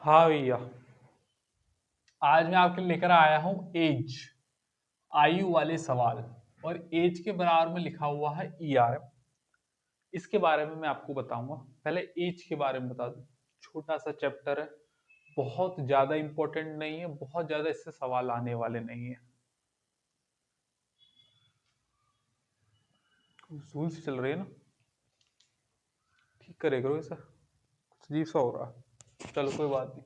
हाँ भैया। आज मैं आपके लिए लेकर आया हूँ एज, आयु वाले सवाल। और एज के बराबर में लिखा हुआ है ईआरएम। इसके बारे में मैं आपको बताऊंगा। पहले एज के बारे में बता दूं। छोटा सा चैप्टर है, बहुत ज्यादा इंपॉर्टेंट नहीं है, बहुत ज्यादा इससे सवाल आने वाले नहीं है। जूल से चल रही है ना, ठीक करे करो ऐसा, कुछ अजीब सा हो रहा है। चलो कोई बात नहीं।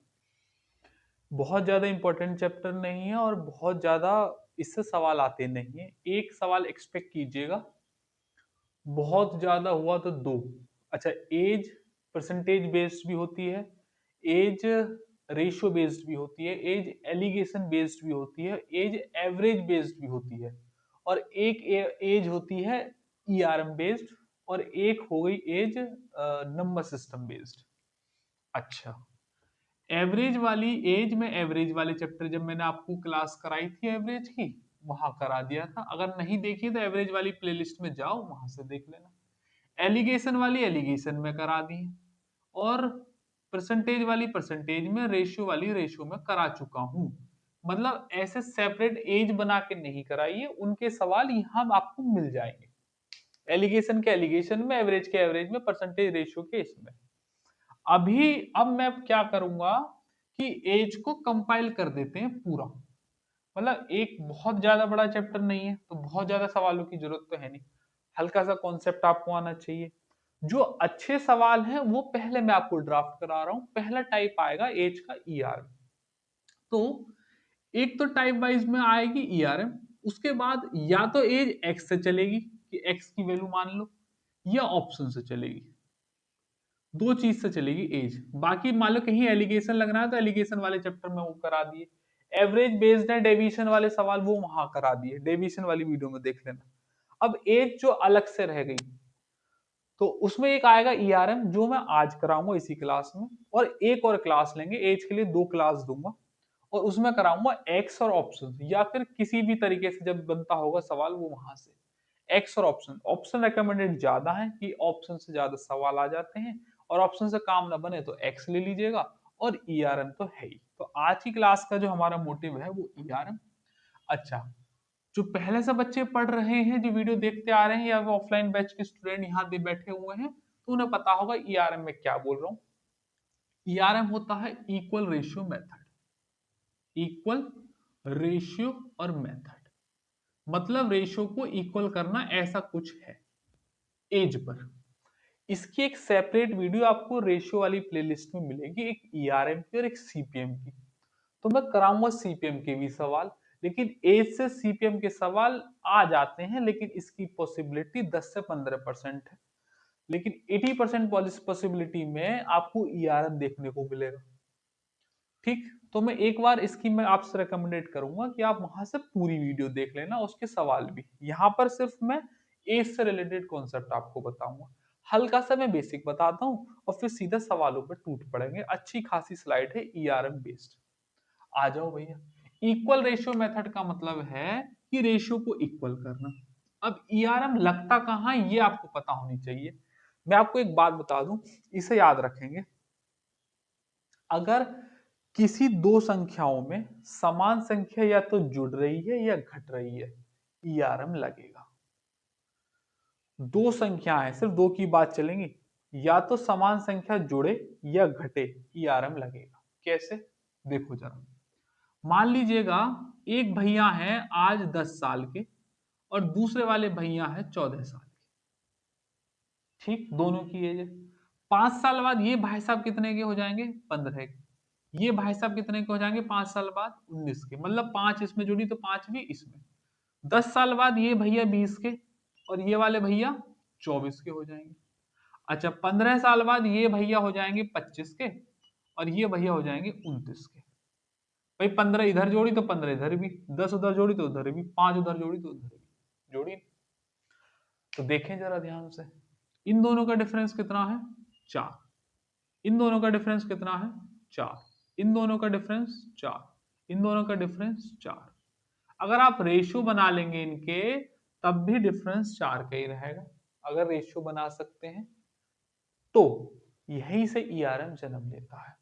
बहुत ज्यादा इंपॉर्टेंट चैप्टर नहीं है और बहुत ज्यादा इससे सवाल आते नहीं है। एक सवाल एक्सपेक्ट कीजिएगा, बहुत ज्यादा हुआ तो दो। अच्छा, एज परसेंटेज बेस्ड भी होती है, एज रेशियो बेस्ड भी होती है, एज एलिगेशन बेस्ड भी होती है, एज एवरेज बेस्ड भी होती है, और एक एज होती है ईआरएम बेस्ड, और एक हो गई एज नंबर सिस्टम बेस्ड। अच्छा, एवरेज वाली एज में, एवरेज वाले चैप्टर जब मैंने आपको क्लास कराई थी एवरेज की, वहां करा दिया था। अगर नहीं देखी तो एवरेज वाली प्लेलिस्ट में जाओ, वहां से देख लेना। एलिगेशन वाली एलिगेशन में करा दी है, और परसेंटेज वाली परसेंटेज में, रेशियो वाली रेशियो में करा चुका हूं। मतलब ऐसे सेपरेट एज बना के नहीं कराइए, उनके सवाल यहाँ आपको मिल जाएंगे। एलिगेशन के एलिगेशन में, एवरेज के एवरेज में, परसेंटेज रेशियो के इसमें। अब मैं क्या करूंगा कि एज को कंपाइल कर देते हैं पूरा। मतलब एक बहुत ज्यादा बड़ा चैप्टर नहीं है, तो बहुत ज्यादा सवालों की जरूरत तो है नहीं। हल्का सा कॉन्सेप्ट आपको आना चाहिए। जो अच्छे सवाल हैं वो पहले मैं आपको ड्राफ्ट करा रहा हूं। पहला टाइप आएगा एज का ईआरएम। तो एक तो टाइप वाइज में आएगी ईआरएम। उसके बाद या तो एज एक्स से चलेगी कि एक्स की वैल्यू मान लो, या ऑप्शन से चलेगी। दो चीज से चलेगी एज। बाकी मान लो कहीं एलिगेशन लगना है तो एलिगेशन वाले चैप्टर में वो करा दिए। एवरेज बेस्ड है, डेविएशन वाले सवाल वो वहां करा दिए, डेविएशन वाली वीडियो में देख लेना। अब एज जो अलग से रह गई, तो उसमें एक आएगा ईआरएम जो मैं आज कराऊंगा इसी क्लास में, और एक और क्लास लेंगे एज के लिए, दो क्लास दूंगा, और उसमें कराऊंगा एक्स और ऑप्शन, या फिर किसी भी तरीके से जब बनता होगा सवाल वो वहां से। एक्स और ऑप्शन, ऑप्शन रिकमेंडेड ज्यादा है कि ऑप्शन से ज्यादा सवाल आ जाते हैं, और ऑप्शन से काम ना बने तो एक्स ले लीजिएगा, और ईआरएम तो है ही। तो आज की क्लास का जो हमारा मोटिव है वो ईआरएम। अच्छा, जो पहले से बच्चे पढ़ रहे हैं, जो वीडियो देखते आ रहे हैं, या वो ऑफलाइन बैच के स्टूडेंट यहाँ दे बैठे हुए हैं, तो उन्हें पता होगा ईआरएम में क्या बोल रहा हूँ। ईआरएम होता है equal ratio method. Equal ratio और मेथड मतलब रेशियो को इक्वल करना, ऐसा कुछ है एज पर। इसकी एक सेपरेट वीडियो आपको रेशियो वाली प्लेलिस्ट में मिलेगी, एक ईआरएम की और एक सीपीएम की। तो मैं कराऊंगा सीपीएम के भी सवाल, लेकिन एज से सीपीएम के सवाल आ जाते हैं, लेकिन इसकी पॉसिबिलिटी 10 से 15% है। लेकिन 80% पॉसिबिलिटी में आपको ईआरएम देखने को मिलेगा। ठीक, तो मैं एक बार इसकी मैं आपसे रिकमेंडेड करूंगा कि आप वहां से पूरी वीडियो देख लेना, उसके सवाल भी। यहाँ पर सिर्फ मैं एज से रिलेटेड कॉन्सेप्ट आपको बताऊंगा। हल्का सा मैं बेसिक बताता हूँ, और फिर सीधा सवालों पर टूट पड़ेंगे। अच्छी खासी स्लाइड है ईआरएम बेस्ड। आ जाओ भैया। इक्वल रेशियो मेथड का मतलब है कि रेशियो को इक्वल करना। अब ईआरएम लगता कहाँ है ये आपको पता होनी चाहिए। मैं आपको एक बात बता दूं, इसे याद रखेंगे। अगर किसी दो संख्याओं में समान संख्या या तो जुड़ रही है या घट रही है, ईआरएम लगेगा। दो संख्या है, सिर्फ दो की बात चलेंगी, या तो समान संख्या जुड़े या घटे, ईआरएम लगेगा। कैसे, देखो जरा। मान लीजिएगा एक भैया है आज 10 साल के, और दूसरे वाले भैया है 14 साल के। ठीक, दोनों की एज है। 5 साल बाद ये भाई साहब कितने के हो जाएंगे? 15 के। ये भाई साहब कितने के हो जाएंगे 5 साल बाद? 19 के। मतलब 5 इसमें जुड़ी तो 5 भी इसमें। 10 साल बाद ये भैया 20 के, और ये वाले भैया 24 के हो जाएंगे। अच्छा, 15 साल बाद ये भैया हो जाएंगे 25 के, और ये भैया हो जाएंगे 29 के। भाई 15 इधर जोड़ी तो 15 इधर भी, 10 उधर जोड़ी तो उधर भी, 5 उधर जोड़ी तो उधर भी जोड़ी। तो देखें जरा ध्यान से, इन दोनों का डिफरेंस कितना है? 4। इन दोनों का डिफरेंस कितना है? 4। इन दोनों का डिफरेंस 4। इन दोनों का डिफरेंस 4। अगर आप रेशियो बना लेंगे इनके, तब भी डिफरेंस 4 का ही रहेगा। अगर रेशियो बना सकते हैं तो यहीं से ईआरएम जन्म लेता है।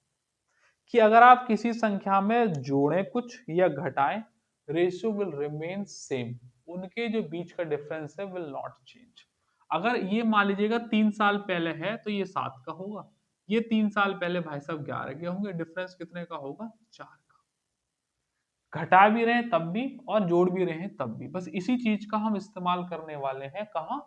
कि अगर आप किसी संख्या में जोड़ें कुछ या घटाएं, रेशियो विल रिमेन सेम, उनके जो बीच का डिफरेंस है विल नॉट चेंज। अगर ये मान लीजिएगा 3 साल पहले है तो ये 7 का होगा, ये 3 साल पहले भाई साहब 11 के होंगे, डिफरेंस कितने का होगा? 4 का। घटा भी रहे हैं तब भी और जोड़ भी रहे हैं तब भी, बस इसी चीज का हम इस्तेमाल करने वाले हैं। कहाँ?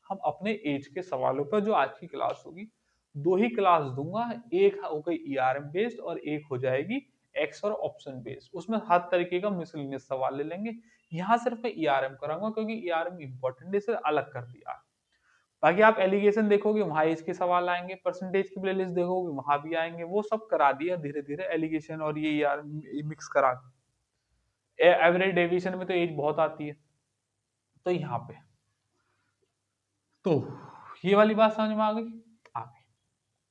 हम अपने एज के सवालों पर, जो आज की क्लास होगी। 2 ही क्लास दूंगा, एक हो गई ईआरएम बेस्ड और एक हो जाएगी एक्स और ऑप्शन बेस्ड। उसमें हर तरीके का मिसलेनियस सवाल ले लेंगे। यहाँ सिर्फ मैं ईआरएम कराऊंगा क्योंकि ईआरएम इंपॉर्टेंट है, इसे अलग कर दिया। बाकी आप एलिगेशन देखोगे वहां एज के सवाल आएंगे, परसेंटेज की प्लेलिस्ट देखोगे वहां भी आएंगे, वो सब करा दिया धीरे धीरे एलिगेशन और ये यार मिक्स करा। एवरेज डेविएशन में तो एज बहुत आती है, तो यहाँ पे तो ये वाली बात समझ में आ गई।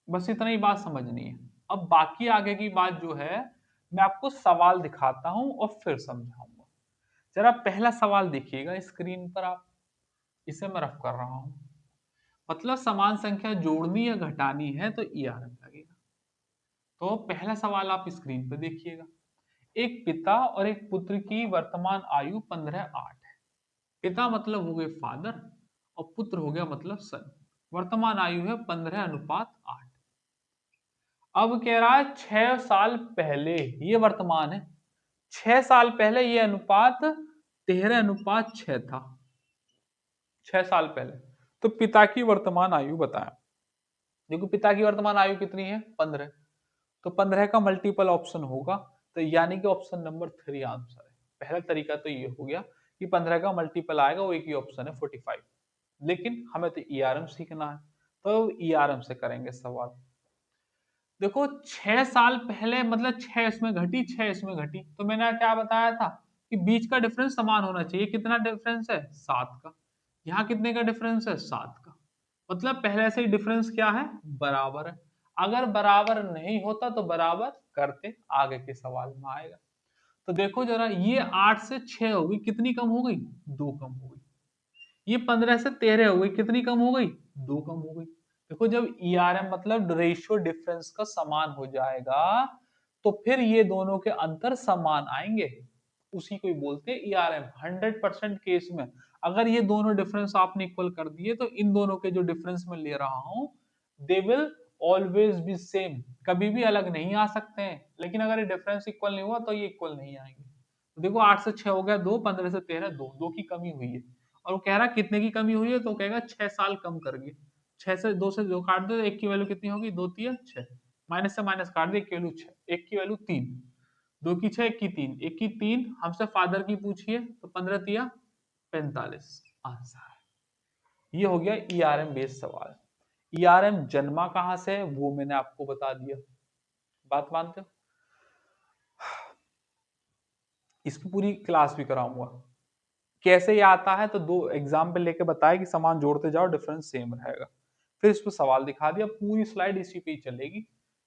बस इतना ही बात समझनी है। अब बाकी आगे की बात जो है, मैं आपको सवाल दिखाता हूं और फिर समझाऊंगा। जरा पहला सवाल देखिएगा स्क्रीन पर, आप इसे मैं रफ कर रहा हूं। मतलब समान संख्या जोड़नी या घटानी है तो ईआरएम लगेगा। तो पहला सवाल आप स्क्रीन पर देखिएगा। एक पिता और एक पुत्र की वर्तमान आयु 15:8 है। पिता मतलब हो गए फादर और पुत्र हो गया मतलब सन। वर्तमान आयु है 15:8। अब कह रहा है 6 साल पहले, ये वर्तमान है, 6 साल पहले ये अनुपात 13:6 था। 6 साल पहले। तो पिता की वर्तमान आयु बताया। देखो पिता की वर्तमान आयु कितनी है? 15। तो 15 का मल्टीपल ऑप्शन होगा, तो यानी कि ऑप्शन नंबर 3 आंसर है। पहला तरीका तो ये हो गया कि 15 का मल्टीपल आएगा, वो एक ही ऑप्शन है 45। लेकिन हमें तो ईआरएम सीखना है, तो ईआरएम से करेंगे सवाल। देखो 6 साल पहले मतलब 6 इसमें घटी, 6 इसमें घटी, तो मैंने क्या बताया था कि बीच का डिफरेंस समान होना चाहिए। कितना डिफरेंस है? 7 का। यहाँ कितने का डिफरेंस है? 7 का। मतलब पहले से ही डिफरेंस क्या है? बराबर है। अगर बराबर नहीं होता तो बराबर करते, आगे के सवाल में आएगा। तो देखो जरा, ये 8 से 6 हो गई, कितनी कम हो गई? 2 कम हो गई। ये 15 से 13 हो गई, कितनी कम हो गई? 2 कम हो गई। देखो जब ईआरएम मतलब रेशियो डिफरेंस का समान हो जाएगा तो फिर ये दोनों के अंतर समान आएंगे, उसी को ही बोलते हैं ईआरएम। 100% केस में अगर ये दोनों डिफरेंस आपने इक्वल कर दिए तो इन दोनों के जो डिफरेंस में ले रहा हूं they will always be same, कभी भी अलग नहीं आ सकते हैं। लेकिन अगर ये डिफरेंस इक्वल नहीं हुआ तो ये इक्वल नहीं आएंगे। तो देखो 8 से 6 हो गया 2, 15 से 13 2 की कमी हुई है। और वो कह रहा कितने की कमी हुई है, तो कहेगा 6 साल कम कर दिए। 6 से 2 से 2 काट दो, एक की वैल्यू कितनी होगी? 2 तिया 6। माइनस से माइनस काट दे, एक की वैल्यू 6, एक की वैल्यू 3। 2 की 6, एक की 3, एक की 3। हमसे फादर की पूछिए तो 15 तिया 45 आंसर है। ये हो गया ईआरएम बेस्ड सवाल। ईआरएम जन्मा कहां से है वो मैंने आपको बता दिया। बात मानते हो? इसकी पूरी क्लास भी कराऊंगा कैसे ये आता है। तो 2 एग्जाम्पल लेके बताया कि समान जोड़ते जाओ डिफरेंस सेम रहेगा। फिर इस पर सवाल दिखा दिया, पूरी स्लाइड इसी पे ही चलेगी।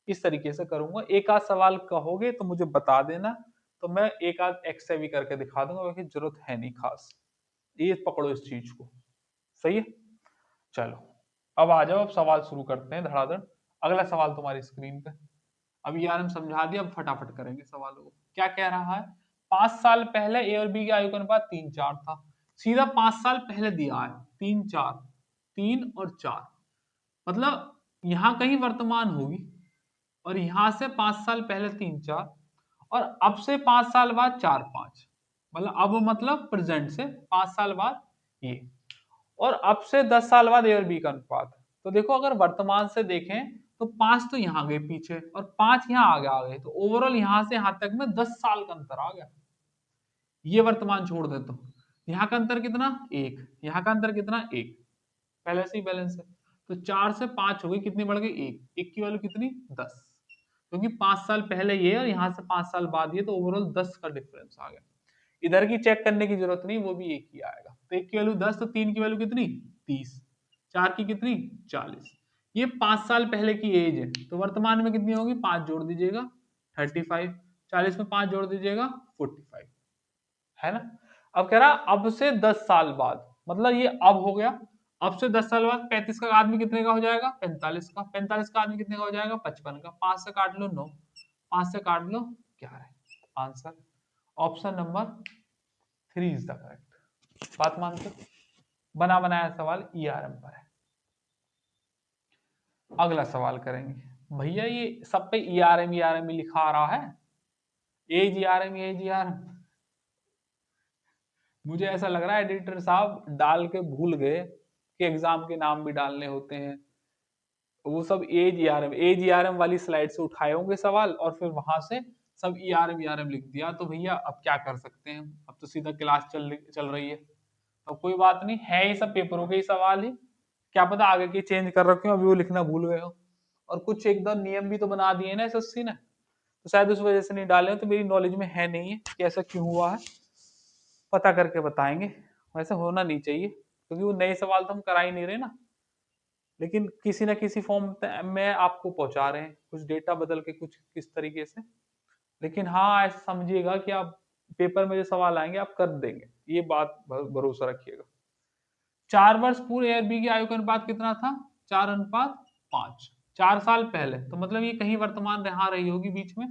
इस तरीके से करूंगा। एक आध सवाल कहोगे तो मुझे बता देना, तो मैं एक आध एक्स भी करके दिखा दूंगा, क्योंकि जरूरत है नहीं खास। ये पकड़ो इस चीज को, सही है। चलो अब आ जाओ, अब सवाल शुरू करते हैं धड़ाधड़। अगला सवाल तुम्हारी स्क्रीन पे। अब यार हम समझा दिया, अब फटाफट करेंगे सवालों को। क्या कह रहा है? 5 साल पहले ए और बी की आयु का अनुपात 3:4 था। सीधा 5 साल पहले दिया है, 3:4, 3 और 4। मतलब यहां कहीं वर्तमान होगी और यहां से 5 साल पहले 3:4 और अब से 5 साल बाद 4:5। मतलब अब मतलब प्रेजेंट से 5 साल बाद ये, और अब से 10 साल बाद ए और बी का अनुपात। तो देखो अगर वर्तमान से देखें तो 5 तो यहाँ गए पीछे और 5 यहाँ आगे आ गए, तो ओवरऑल यहाँ से यहाँ तक में 10 साल का अंतर आ गया। ये वर्तमान छोड़ देता हूँ, यहाँ का अंतर कितना? 1। यहाँ का अंतर कितना? 1। पहले से ही बैलेंस है। तो 4 से 5 हो गई, कितनी बढ़ गई? 1। 1 की वैल्यू कितनी? 10। क्योंकि 5 साल पहले ये और यहाँ से 5 साल बाद ये, तो ओवरऑल 10 का डिफरेंस आ गया। इधर की चेक करने की जरूरत नहीं, वो भी एक ही आएगा। तो 1 की वैल्यू 10, तो 3 की वैल्यू कितनी? 30। 4 की कितनी? 40। ये 5 साल पहले की एज है, तो वर्तमान में कितनी होगी? 5 जोड़ दीजिएगा 35, 40 में 5 जोड़ दीजिएगा 45, है ना। अब कह रहा अब से 10 साल बाद, मतलब ये अब हो गया। अब से 10 साल बाद 35 का आदमी कितने का हो जाएगा? 45 का। 45 का आदमी कितने का हो जाएगा? 55 का। 5 से काट लो 9, 5 से काट लो 11। Answer option number 3 is the correct. बात मानते हो? बना बनाया सवाल ईआरएम पर है। अगला सवाल करेंगे। भैया ये सब पे ईआरएम ईआरएम लिखा आ रहा है, एज ईआरएम एज ईआरएम। मुझे ऐसा लग रहा है एडिटर साहब डाल के भूल गए कि एग्जाम के नाम भी डालने होते हैं। वो सब एज ईआरएम वाली स्लाइड से उठाए होंगे सवाल और फिर वहां से सब ईआरएम लिख दिया। तो भैया अब क्या कर सकते हैं, अब तो सीधा क्लास चल रही है। तो कोई बात नहीं है, ये सब पेपरों के ही सवाल ही, क्या पता आगे के चेंज कर रखे हो, अभी वो लिखना भूल गए हो। और कुछ एकदम नियम भी तो बना दिए ना एसएससी ने, तो शायद उस वजह से नहीं डाले हो। तो मेरी नॉलेज में है नहीं है कि ऐसा क्यों हुआ है, पता करके बताएंगे। वैसे होना नहीं चाहिए क्योंकि वो नए सवाल तो हम करा ही नहीं रहे ना, लेकिन किसी ना किसी फॉर्म में आपको पहुंचा रहे हैं, कुछ डेटा बदल के कुछ किस तरीके से। लेकिन हाँ ऐसा समझिएगा कि आप पेपर में जो सवाल आएंगे आप कर देंगे, ये बात भरोसा रखिएगा। 4 वर्ष पूर्व ए और बी की आयु का अनुपात कितना था? 4:5। 4 साल पहले, तो मतलब ये कहीं वर्तमान रहा रही होगी बीच में।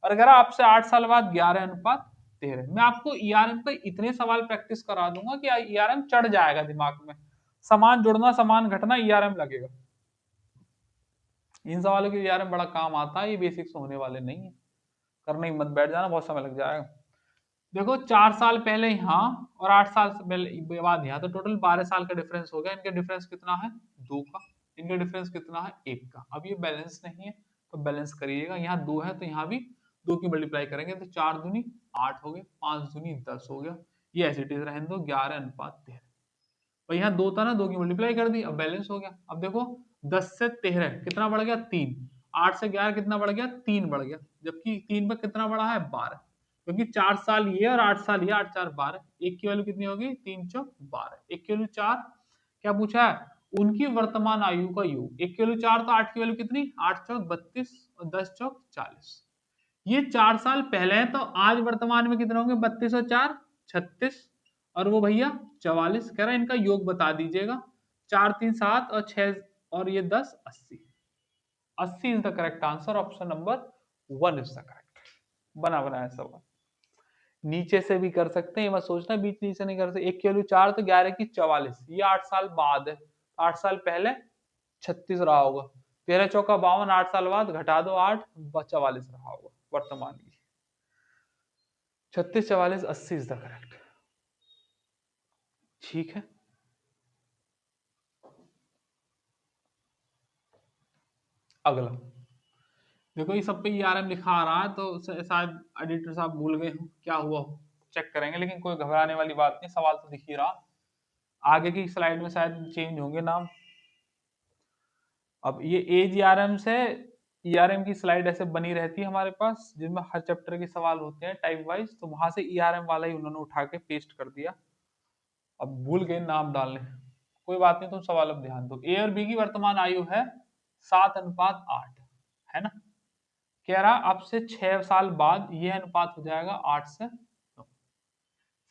और अगर आपसे 8 साल बाद 11:13, मैं आपको ईआरएम पे इतने सवाल प्रैक्टिस करा दूंगा कि ईआरएम चढ़ जाएगा दिमाग में। समान जुड़ना समान घटना ईआरएम लगेगा। इन सवालों के ईआरएम बड़ा काम आता है, ये बेसिक्स होने वाले नहीं है, करने ही मत बैठ जाना, बहुत समय लग जाएगा। देखो 4 साल पहले यहाँ और 8 साल पहले बाद यहाँ, तो टोटल 12 साल का डिफरेंस हो गया। इनका डिफरेंस कितना है? 2 का। इनका डिफरेंस कितना है? 1 का। अब ये बैलेंस नहीं है तो बैलेंस करिएगा। यहाँ 2 है तो यहाँ भी 2 की मल्टीप्लाई करेंगे तो 4 दूनी 8 हो गए, 5 दूनी 10 हो गया। ये ऐसे रहने दो 11:13। और यहाँ 2 था ना, 2 की मल्टीप्लाई कर दी, अब बैलेंस हो गया। अब देखो 10 से 13 कितना बढ़ गया? 3। 8 से 11 कितना बढ़ गया? 3 बढ़ गया। जबकि 3 पर कितना बढ़ा है? 12। क्योंकि 4 साल ये और 8 साल ये, 8 4 12। एक की वैल्यू कितनी होगी? 3 चौक 12। एक की वैल्यू 4। क्या पूछा है? उनकी वर्तमान आयु का योग। एक की वैल्यू 4 तो 8 की वैल्यू कितनी? 8 चौक 32 और 10 चौक 40। ये 4 साल पहले है तो आज वर्तमान में कितने होंगे? 32 और 4 36, और वो भैया 44। कह रहा है इनका योग बता दीजिएगा। 4 3 7 और 6 और ये 10 80। 80 is the correct answer. Option number 1 is the correct. बना बनाया सवाल। नीचे से भी कर सकते हैं, मत सोचना बीच नीचे नहीं कर सकते। एक की वैल्यू 4 तो 11 की 44, ये 8 साल बाद है। 8 साल पहले 36 रहा होगा। 13 चौका 52, 8 साल बाद घटा दो 8, 44 रहा होगा वर्तमान की। 36 44 80 इज द करेक्ट। ठीक है, अगला देखो ये सब पे ईआरएम लिखा आ रहा है तो शायद एडिटर साहब भूल गए हो, क्या हुआ हो चेक करेंगे। लेकिन कोई घबराने वाली बात नहीं, सवाल तो दिख ही रहा। आगे की स्लाइड में शायद चेंज होंगे नाम। अब ये एज ईआरएम से ईआरएम की स्लाइड ऐसे बनी रहती है हमारे पास, जिनमें हर चैप्टर के सवाल होते हैं टाइप वाइज, तो वहां से ईआरएम वाला ही उन्होंने उठा के पेस्ट कर दिया। अब भूल गए नाम डालने, कोई बात नहीं, तुम सवाल अब ध्यान दो। ए और बी की वर्तमान आयु है 7:8, है ना। कह रहा अब से 6 साल बाद यह अनुपात हो जाएगा 8 से 9।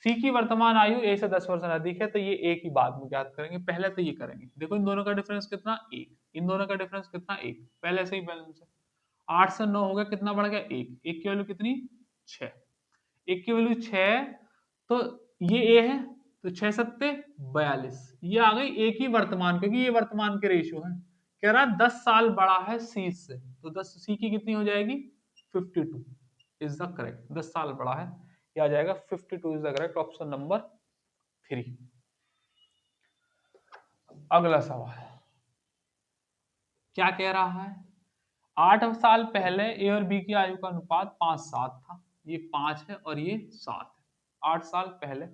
सी की वर्तमान आयु ए से 10 वर्ष अधिक है, तो ये ए की बाद में ज्ञात करेंगे। पहले तो ये करेंगे। देखो इन दोनों का डिफरेंस कितना? 1। इन दोनों का डिफरेंस कितना? 1। पहले से ही बैलेंस है। 8 से 9 हो गया, कितना बढ़ गया? 1। 1 की वैल्यू कितनी? 6। 1 की वैल्यू 6, तो ये ए है, तो 6 सत्ते 42। ये आ गई ए की वर्तमान, क्योंकि ये वर्तमान के रेशियो है। कह रहा 10 साल बड़ा है सी से, तो 10 सी की कितनी हो जाएगी? 52 इज द करेक्ट। 10 साल बड़ा है, ये आ जाएगा 52 is the correct. Option number 3। अगला सवाल क्या कह रहा है? 8 साल पहले ए और बी की आयु का अनुपात 5:7 था। ये 5 है और ये 7 है। 8 साल पहले।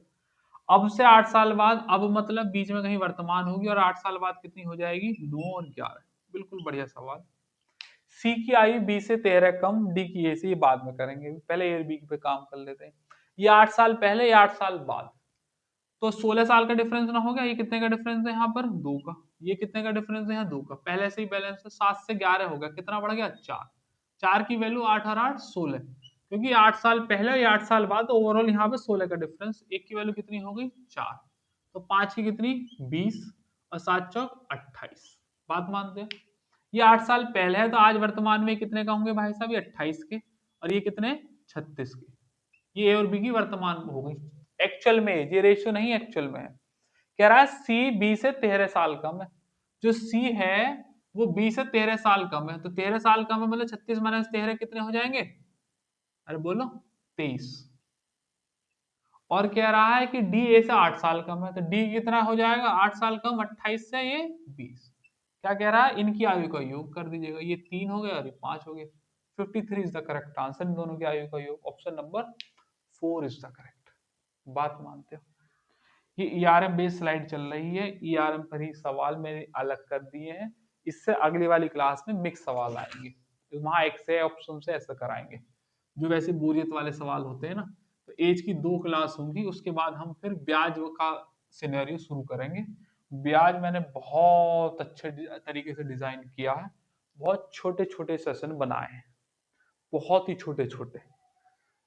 अब से 8 साल बाद, अब मतलब बीच में कहीं वर्तमान होगी, और 8 साल बाद कितनी हो जाएगी? 9 और 11। बिल्कुल बढ़िया सवाल। सी की आयु बी से 13 कम, डी की ए से, ये बाद में करेंगे, पहले ए और बी पे काम कर लेते हैं। ये 8 साल पहले, ये 8 साल बाद, तो 16 साल का डिफरेंस ना हो गया। ये कितने का डिफरेंस है यहाँ पर? 2 का। ये कितने का डिफरेंस है यहाँ? 2 का। पहले से ही बैलेंस है। 7 से 11 हो गया, कितना बढ़ गया? 4। 4 की वैल्यू 8 और 8 16, क्योंकि 8 साल पहले या 8 साल बाद, ओवरऑल यहाँ पे 16 का डिफरेंस। एक की वैल्यू कितनी हो गई? 4। तो 5 की कितनी? 20 और 7 चौक 28। बात मानते हैं। ये 8 साल पहले है, तो आज वर्तमान में कितने का होंगे भाई साहब, ये 28 के, और ये कितने 36 के। ये ए और बी की वर्तमान हो गई। एक्चुअल में ये रेशियो नहीं, एक्चुअल में है। कह रहा है सी बी से 13 साल कम है। जो सी है वो बी से 13 साल कम है, तो 13 साल कम है मतलब 36 माइनस 13 कितने हो जाएंगे, अरे बोलो 23। और कह रहा है कि डी ए से 8 साल कम है, तो डी कितना हो जाएगा, 8 साल कम 28 से ये 20। क्या कह रहा है, इनकी आयु का योग कर दीजिएगा, ये 3 हो गया और ये 5 हो गया। 53 इज द करेक्ट आंसर, इन दोनों की आयु का योग, option number 4 is the correct. बात मानते हो। ये ईआरएम बेस्ड स्लाइड चल रही है, ईआरएम पर ही सवाल मैंने अलग कर दिए हैं। इससे अगली वाली क्लास में मिक्स सवाल आएंगे, वहां एक से ऑप्शन से ऐसा कराएंगे, जो वैसे बोरियत वाले सवाल होते हैं ना। तो एज की 2 क्लास होंगी, उसके बाद हम फिर ब्याज का सिनेरियो शुरू करेंगे। ब्याज मैंने बहुत अच्छे तरीके से डिजाइन किया है, बहुत छोटे छोटे सेशन बनाए हैं, बहुत ही छोटे छोटे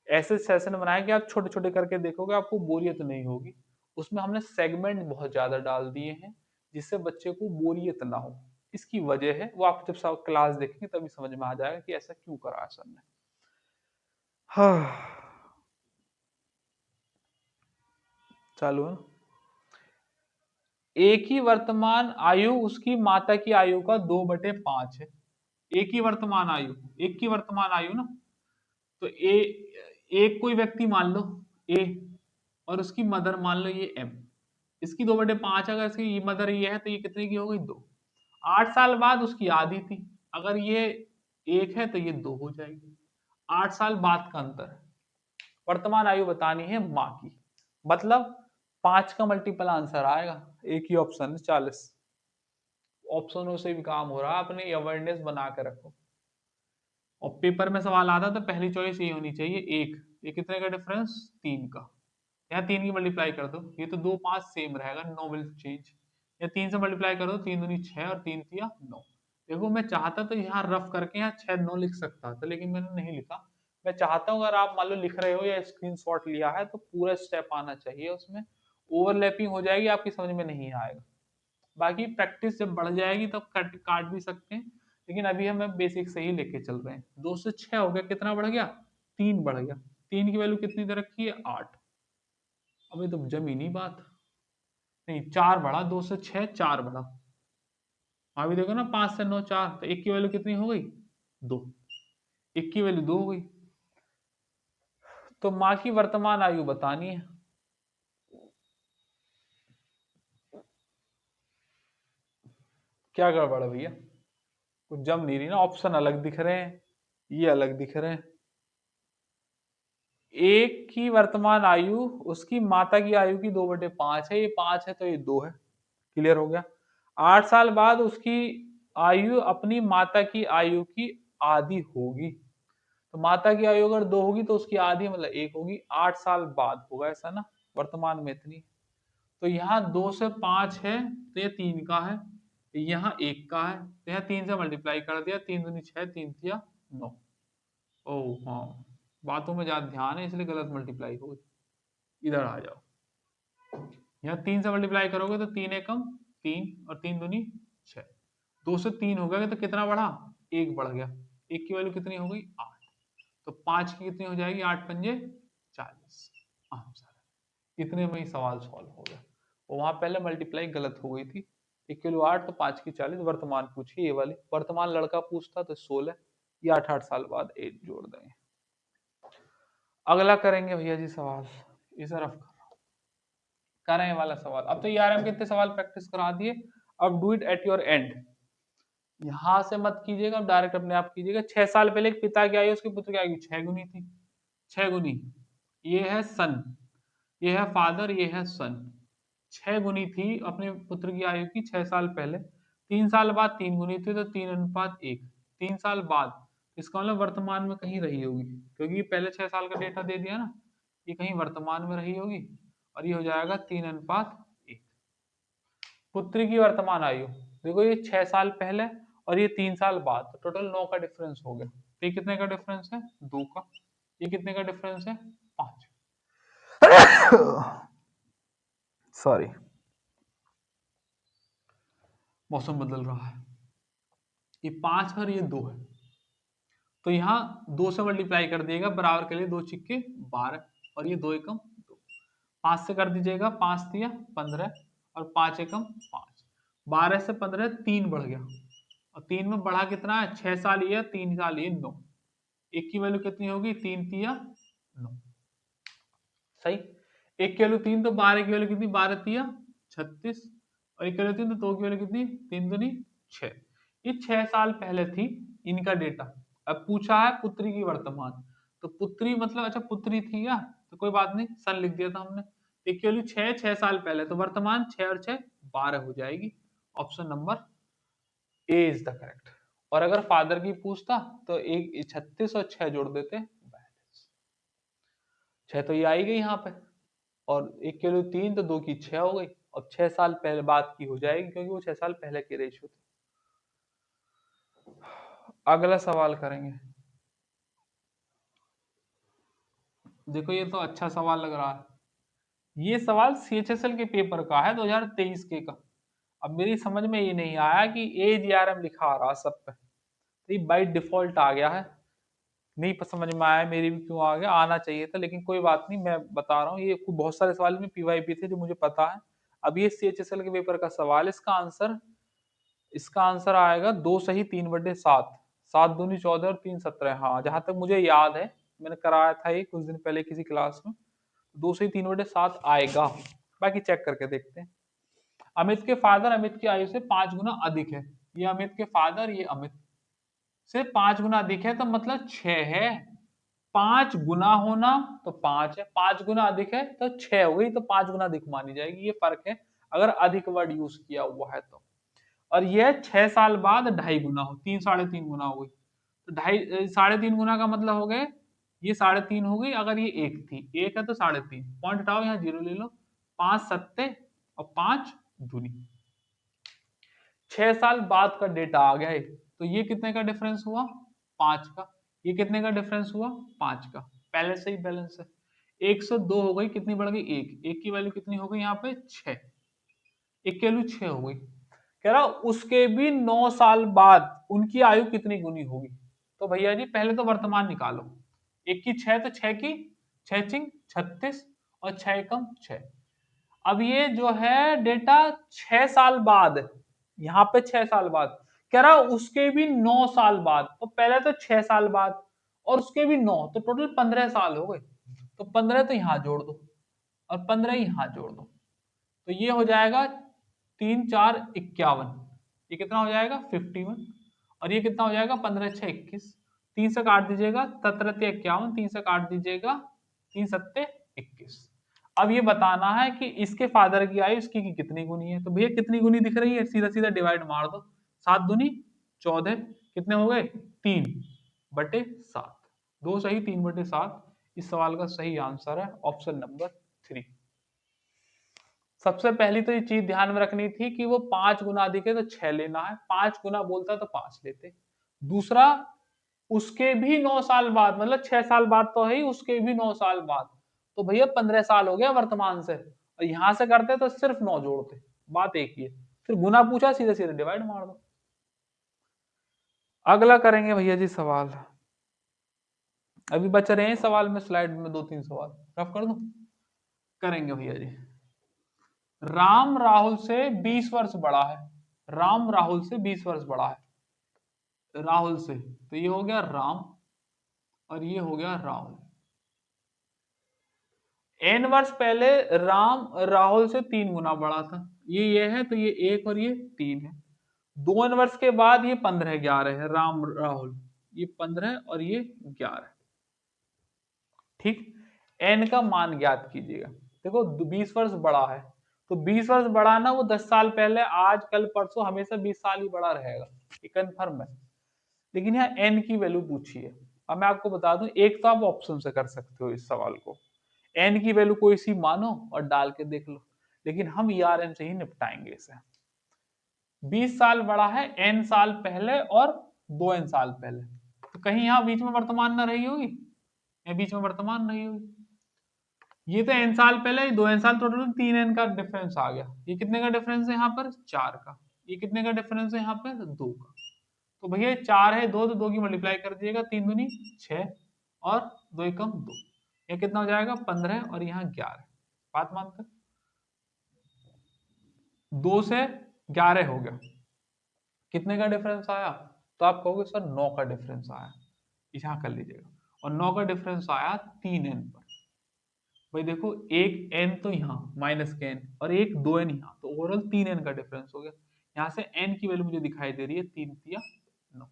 ऐसे सेशन बनाए कि आप छोटे छोटे करके देखोगे, आपको बोरियत नहीं होगी। उसमें हमने सेगमेंट बहुत ज्यादा डाल दिए हैं, जिससे बच्चे को बोरियत ना हो। इसकी वजह है वो आप जब सब क्लास देखेंगे तभी समझ में आ जाएगा कि ऐसा क्यों करा है सर ने। हाँ, चालू है। एक ही वर्तमान आयु उसकी माता की आयु का 2/5 है। एक ही वर्तमान आयु, एक की वर्तमान आयु ना, तो एक कोई व्यक्ति मान लो ए, और उसकी मदर मान लो ये एम। इसकी 2/5, अगर इसकी मदर ये है तो ये कितने की हो गई, 2। 8 साल बाद उसकी आधी थी, अगर ये 1 है तो ये 2 हो जाएगी। 8 साल बाद का अंतर है। वर्तमान आयु बतानी है माँ की, मतलब 5 का मल्टीपल आंसर आएगा। एक ही ऑप्शन है 40। ऑप्शनों से भी काम हो रहा है, अपनी अवेयरनेस बना के रखो। और पेपर में सवाल आता तो पहली चॉइस ये होनी चाहिए, एक। ये कितने का डिफरेंस, 3 का। यहाँ 3 की मल्टीप्लाई कर दो, ये तो 2 5 सेम रहेगा, नो विल चेंज। या 3 से मल्टीप्लाई कर दो, 3 दूनी 6 और 3 तिया 9। देखो मैं चाहता तो यहाँ रफ करके यहाँ 6 9 लिख सकता था, लेकिन मैंने नहीं लिखा। मैं चाहता हूँ अगर आप मान लो लिख रहे हो या स्क्रीनशॉट लिया है तो पूरा स्टेप आना चाहिए उसमें। ओवरलैपिंग हो जाएगी, आपकी समझ में नहीं आएगा। बाकी प्रैक्टिस जब बढ़ जाएगी तब काट भी सकते हैं, लेकिन अभी हम बेसिक से ही लेके चल रहे हैं। 2 से 6 हो गया, कितना बढ़ गया, 3 बढ़ गया। 3 की वैल्यू कितनी दे रखी है, 8। अभी तो जमीनी बात नहीं, 4 बढ़ा, 2 से 6 4 बढ़ा। अभी देखो ना, 5 से 9 4, तो 1 की वैल्यू कितनी हो गई, 2। 1 की वैल्यू 2 हो गई। तो माँ की वर्तमान आयु बतानी है। क्या गड़बड़ है भैया, कुछ जम नहीं रही ना, ऑप्शन अलग दिख रहे हैं, ये अलग दिख रहे हैं। एक की वर्तमान आयु उसकी माता की आयु की 2/5 है, ये 5 है तो ये 2 है। क्लियर हो गया। 8 साल बाद उसकी आयु अपनी माता की आयु की आधी होगी, तो माता की आयु अगर 2 होगी तो उसकी आधी मतलब 1 होगी। 8 साल बाद होगा ऐसा ना, वर्तमान में इतनी। तो यहाँ 2 से 5 है तो ये 3 का है, यहाँ 1 का है, तो यहाँ 3 से मल्टीप्लाई कर दिया, 3 दूनी 6 3 तिया 9। ओह हाँ, बातों में ज्यादा ध्यान है इसलिए गलत मल्टीप्लाई हो गई। इधर आ जाओ, यहाँ 3 से मल्टीप्लाई करोगे तो 3 एकम 3 और 3 दूनी 6। 2 से 3 हो गया तो कितना बढ़ा, 1 बढ़ गया। 1 की वैल्यू कितनी हो गई, 8। तो 5 की कितनी हो जाएगी, 8 पंजे 40 आंसर। इतने में ही सवाल सॉल्व हो गया। वहां पहले मल्टीप्लाई गलत हो गई थी। 1 की वैल्यू 8 तो 5 की 40, वर्तमान पूछी ये वाली। वर्तमान लड़का पूछता तो 16, ये 8 साल बाद 8 जोड़ देंगे। अगला करेंगे भैया जी सवाल, इसे रफ करें वाला सवाल। अब तो ईआरएम के इतने सवाल प्रैक्टिस करा दिए, अब do it at your and. यहां से मत कीजिएगा, अब डायरेक्ट अपने आप कीजिएगा। 6 साल पहले एक पिता की आयु उसके पुत्र की आयु 6 गुनी थी। 6 गुनी, ये है सन, ये है फादर, ये है सन। 6 गुनी थी अपने पुत्र की आयु की 6 साल पहले। 3 साल बाद 3 गुनी थी, तो 3:1। 3 साल बाद, इसका मतलब वर्तमान में कहीं रही होगी, क्योंकि पहले 6 साल का डेटा दे दिया ना, ये कहीं वर्तमान में रही होगी, और ये हो जाएगा 3:1। पुत्री की वर्तमान आयु, देखो ये 6 साल पहले और ये 3 साल बाद, तो टोटल 9 का डिफरेंस हो गया। तो ये कितने का डिफरेंस है, 2 का। ये कितने का डिफरेंस है, 5। सॉरी, मौसम बदल रहा है। ये 5 और ये 2 है, तो यहाँ 2 से मल्टीप्लाई कर दिएगा, बराबर के लिए 2 छिक्के 12 और ये 2 एकम 2, 5 से कर दीजिएगा, 5 दिया 15 और 5 एकम 5, 12 से 15 3 बढ़ गया, और 3 में बढ़ा कितना है 6 साल ये 3 साल ये 9, एक की वैल्यू कितनी होगी 3 तिया 9, सही। एक की वैल्यू 3 तो 12 की वैल्यू कितनी 12 तिया 36, और एक की वैल्यू 3 तो 2 की वैल्यू कितनी 3 दूनी 6, ये 6 साल पहले थी इनका डेटा। अब पूछा है पुत्री की वर्तमान, तो पुत्री मतलब अच्छा पुत्री थी या, तो कोई बात नहीं सन लिख दिया था हमने, एक की वैल्यू 6 साल पहले, तो वर्तमान 6 और 6 12 हो जाएगी, option number A is the correct. और अगर फादर की पूछता तो एक 36 और 6 जोड़ देते, 6 तो ये आई गई यहाँ पे, और एक की वैल्यू 3 तो 2 की 6 हो गई, और 6 साल पहले बात की हो जाएगी क्योंकि वो 6 साल पहले की रेशियो थी। अगला सवाल करेंगे, देखो ये तो अच्छा सवाल लग रहा है, ये सवाल CHSL के पेपर का है 2023 के का। अब मेरी समझ में ये नहीं आया कि AGRM लिखा आ रहा सब पे, तो ये बाई डिफॉल्ट आ गया है, नहीं समझ में आया मेरी भी क्यों आ गया, आना चाहिए था, लेकिन कोई बात नहीं, मैं बता रहा हूँ ये बहुत सारे सवाल में PYP थे जो मुझे पता है। अब ये CHSL के पेपर का सवाल, इसका आंसर आएगा 2 सही 3 बटे 7, 7 दूनी 14 और 3 17, हाँ जहां तक मुझे याद है मैंने कराया था ये कुछ दिन पहले किसी क्लास में, 2 सही 3 बटे 7 आएगा, बाकी चेक करके देखते हैं। अमित के फादर अमित की आयु से 5 गुना अधिक है, ये अमित के फादर ये अमित से 5 गुना अधिक है, तो मतलब 6 है, 5 गुना होना तो 5 है, 5 गुना अधिक है तो 6 हो गई, तो 5 गुना अधिक मानी जाएगी, ये फर्क है अगर अधिक वर्ड यूज किया हुआ है तो। और ये 6 साल बाद 2.5 गुना हो, 3 3.5 गुना हो गई, तो 2.5 3.5 गुना का मतलब हो गए ये 3.5 हो गई, अगर ये 1 थी 1 है तो 3.5 पॉइंट हटाओ, यहाँ 0 ले लो, 5 सत्ते और 5 दूनी, 6 साल बाद का डेटा आ गया है, तो ये कितने का डिफरेंस हुआ 5 का, ये कितने का डिफरेंस हुआ 5 का, पहले से ही बैलेंस है, 102 हो गई, कितनी बढ़ गई 1, 1 की वैल्यू कितनी हो गई यहाँ पे 6, 1 की वैल्यू 6 हो गई, कह रहा उसके भी 9 साल बाद उनकी आयु कितनी गुनी होगी, तो भैया जी पहले तो वर्तमान निकालो, 1 की 6 तो 6 की 6 चिंग 36 और 6 एकम 6, अब ये जो है डेटा 6 साल बाद, यहाँ पे 6 साल बाद कह रहा उसके भी 9 साल बाद, तो पहले तो 6 साल बाद और उसके भी 9, तो टोटल 15 साल हो गए, तो 15 तो यहाँ जोड़ दो और 15 यहाँ जोड़ दो, तो ये हो जाएगा 3 4 51, ये कितना हो जाएगा 51, और ये कितना हो जाएगा 15 6 21, 3 से काट दीजिएगा 17 51, 3 से काट दीजिएगा 3 7 21। अब ये बताना है कि इसके फादर की आयु इसकी की कितनी गुनी है, तो भैया कितनी गुनी दिख रही है, सीधा सीधा डिवाइड मार दो, 7 दूनी 14, कितने हो गए 3 बटे 7, 2 सही 3 बटे 7, इस सवाल का सही आंसर है ऑप्शन नंबर 3। सबसे पहली तो ये चीज ध्यान में रखनी थी कि वो 5 गुना अधिक है तो 6 लेना है, 5 गुना बोलता तो 5 लेते। दूसरा, उसके भी 9 साल बाद, मतलब 6 साल बाद तो है ही, उसके भी 9 साल बाद, तो भैया 15 साल हो गया वर्तमान से, और यहां से करते तो सिर्फ 9 जोड़ते, बात एक ही है, फिर गुना पूछा सीधे सीधे डिवाइड मार दो। अगला करेंगे भैया जी सवाल, अभी बच रहे हैं सवाल में स्लाइड में 2 3 सवाल, रफ कर दो, करेंगे भैया जी। राम राहुल से 20 वर्ष बड़ा है, राम राहुल से 20 वर्ष बड़ा है, राहुल से, तो ये हो गया राम और ये हो गया राहुल, n वर्ष पहले राम राहुल से 3 गुना बड़ा था, ये है तो ये 1 और ये 3 है, 2 वर्ष के बाद ये 15 11 है, राम राहुल ये 15 और ये 11, ठीक, n का मान ज्ञात कीजिएगा, देखो 20 वर्ष बड़ा है, तो 20 वर्ष बड़ा ना, वो 10 साल पहले आज कल परसों हमेशा 20 साल ही बड़ा रहेगा, ये कंफर्म है, लेकिन यहाँ n की वैल्यू पूछी है। अब मैं आपको बता दूं, एक तो आप ऑप्शन से कर सकते हो इस सवाल को, n की वैल्यू कोई सी मानो और डाल के देख लो, लेकिन हम ERM से ही निपटाएंगे इसे। 20 साल बड़ा है n साल पहले और 2n साल पहले, तो कहीं यहाँ बीच में वर्तमान ना रही होगी, या बीच में वर्तमान नहीं होगी, ये तो n साल पहले 2n साल, टोटल 3n का डिफरेंस आ गया, ये कितने का डिफरेंस है यहाँ पर 4 का, ये कितने का डिफरेंस है यहाँ पर 2 का, तो भैया 4 है, 2 तो 2 की मल्टीप्लाई कर दीजिएगा, 3 दूनी 6 और 2 एकम 2, ये कितना हो जाएगा 15 और यहाँ 11। बात मानते, 2 से 11 हो गया, कितने का डिफरेंस आया? तो आप कहोगे सर 9 का डिफरेंस आया, यहाँ कर लीजिएगा, और 9 का डिफरेंस आया 3n पर। भाई देखो एक n तो यहाँ माइनस के n और एक 2n यहाँ, तो ओवरऑल 3n का डिफरेंस हो गया। यहाँ से n की वैल्यू मुझे दिखाई दे रही है 3 या 9,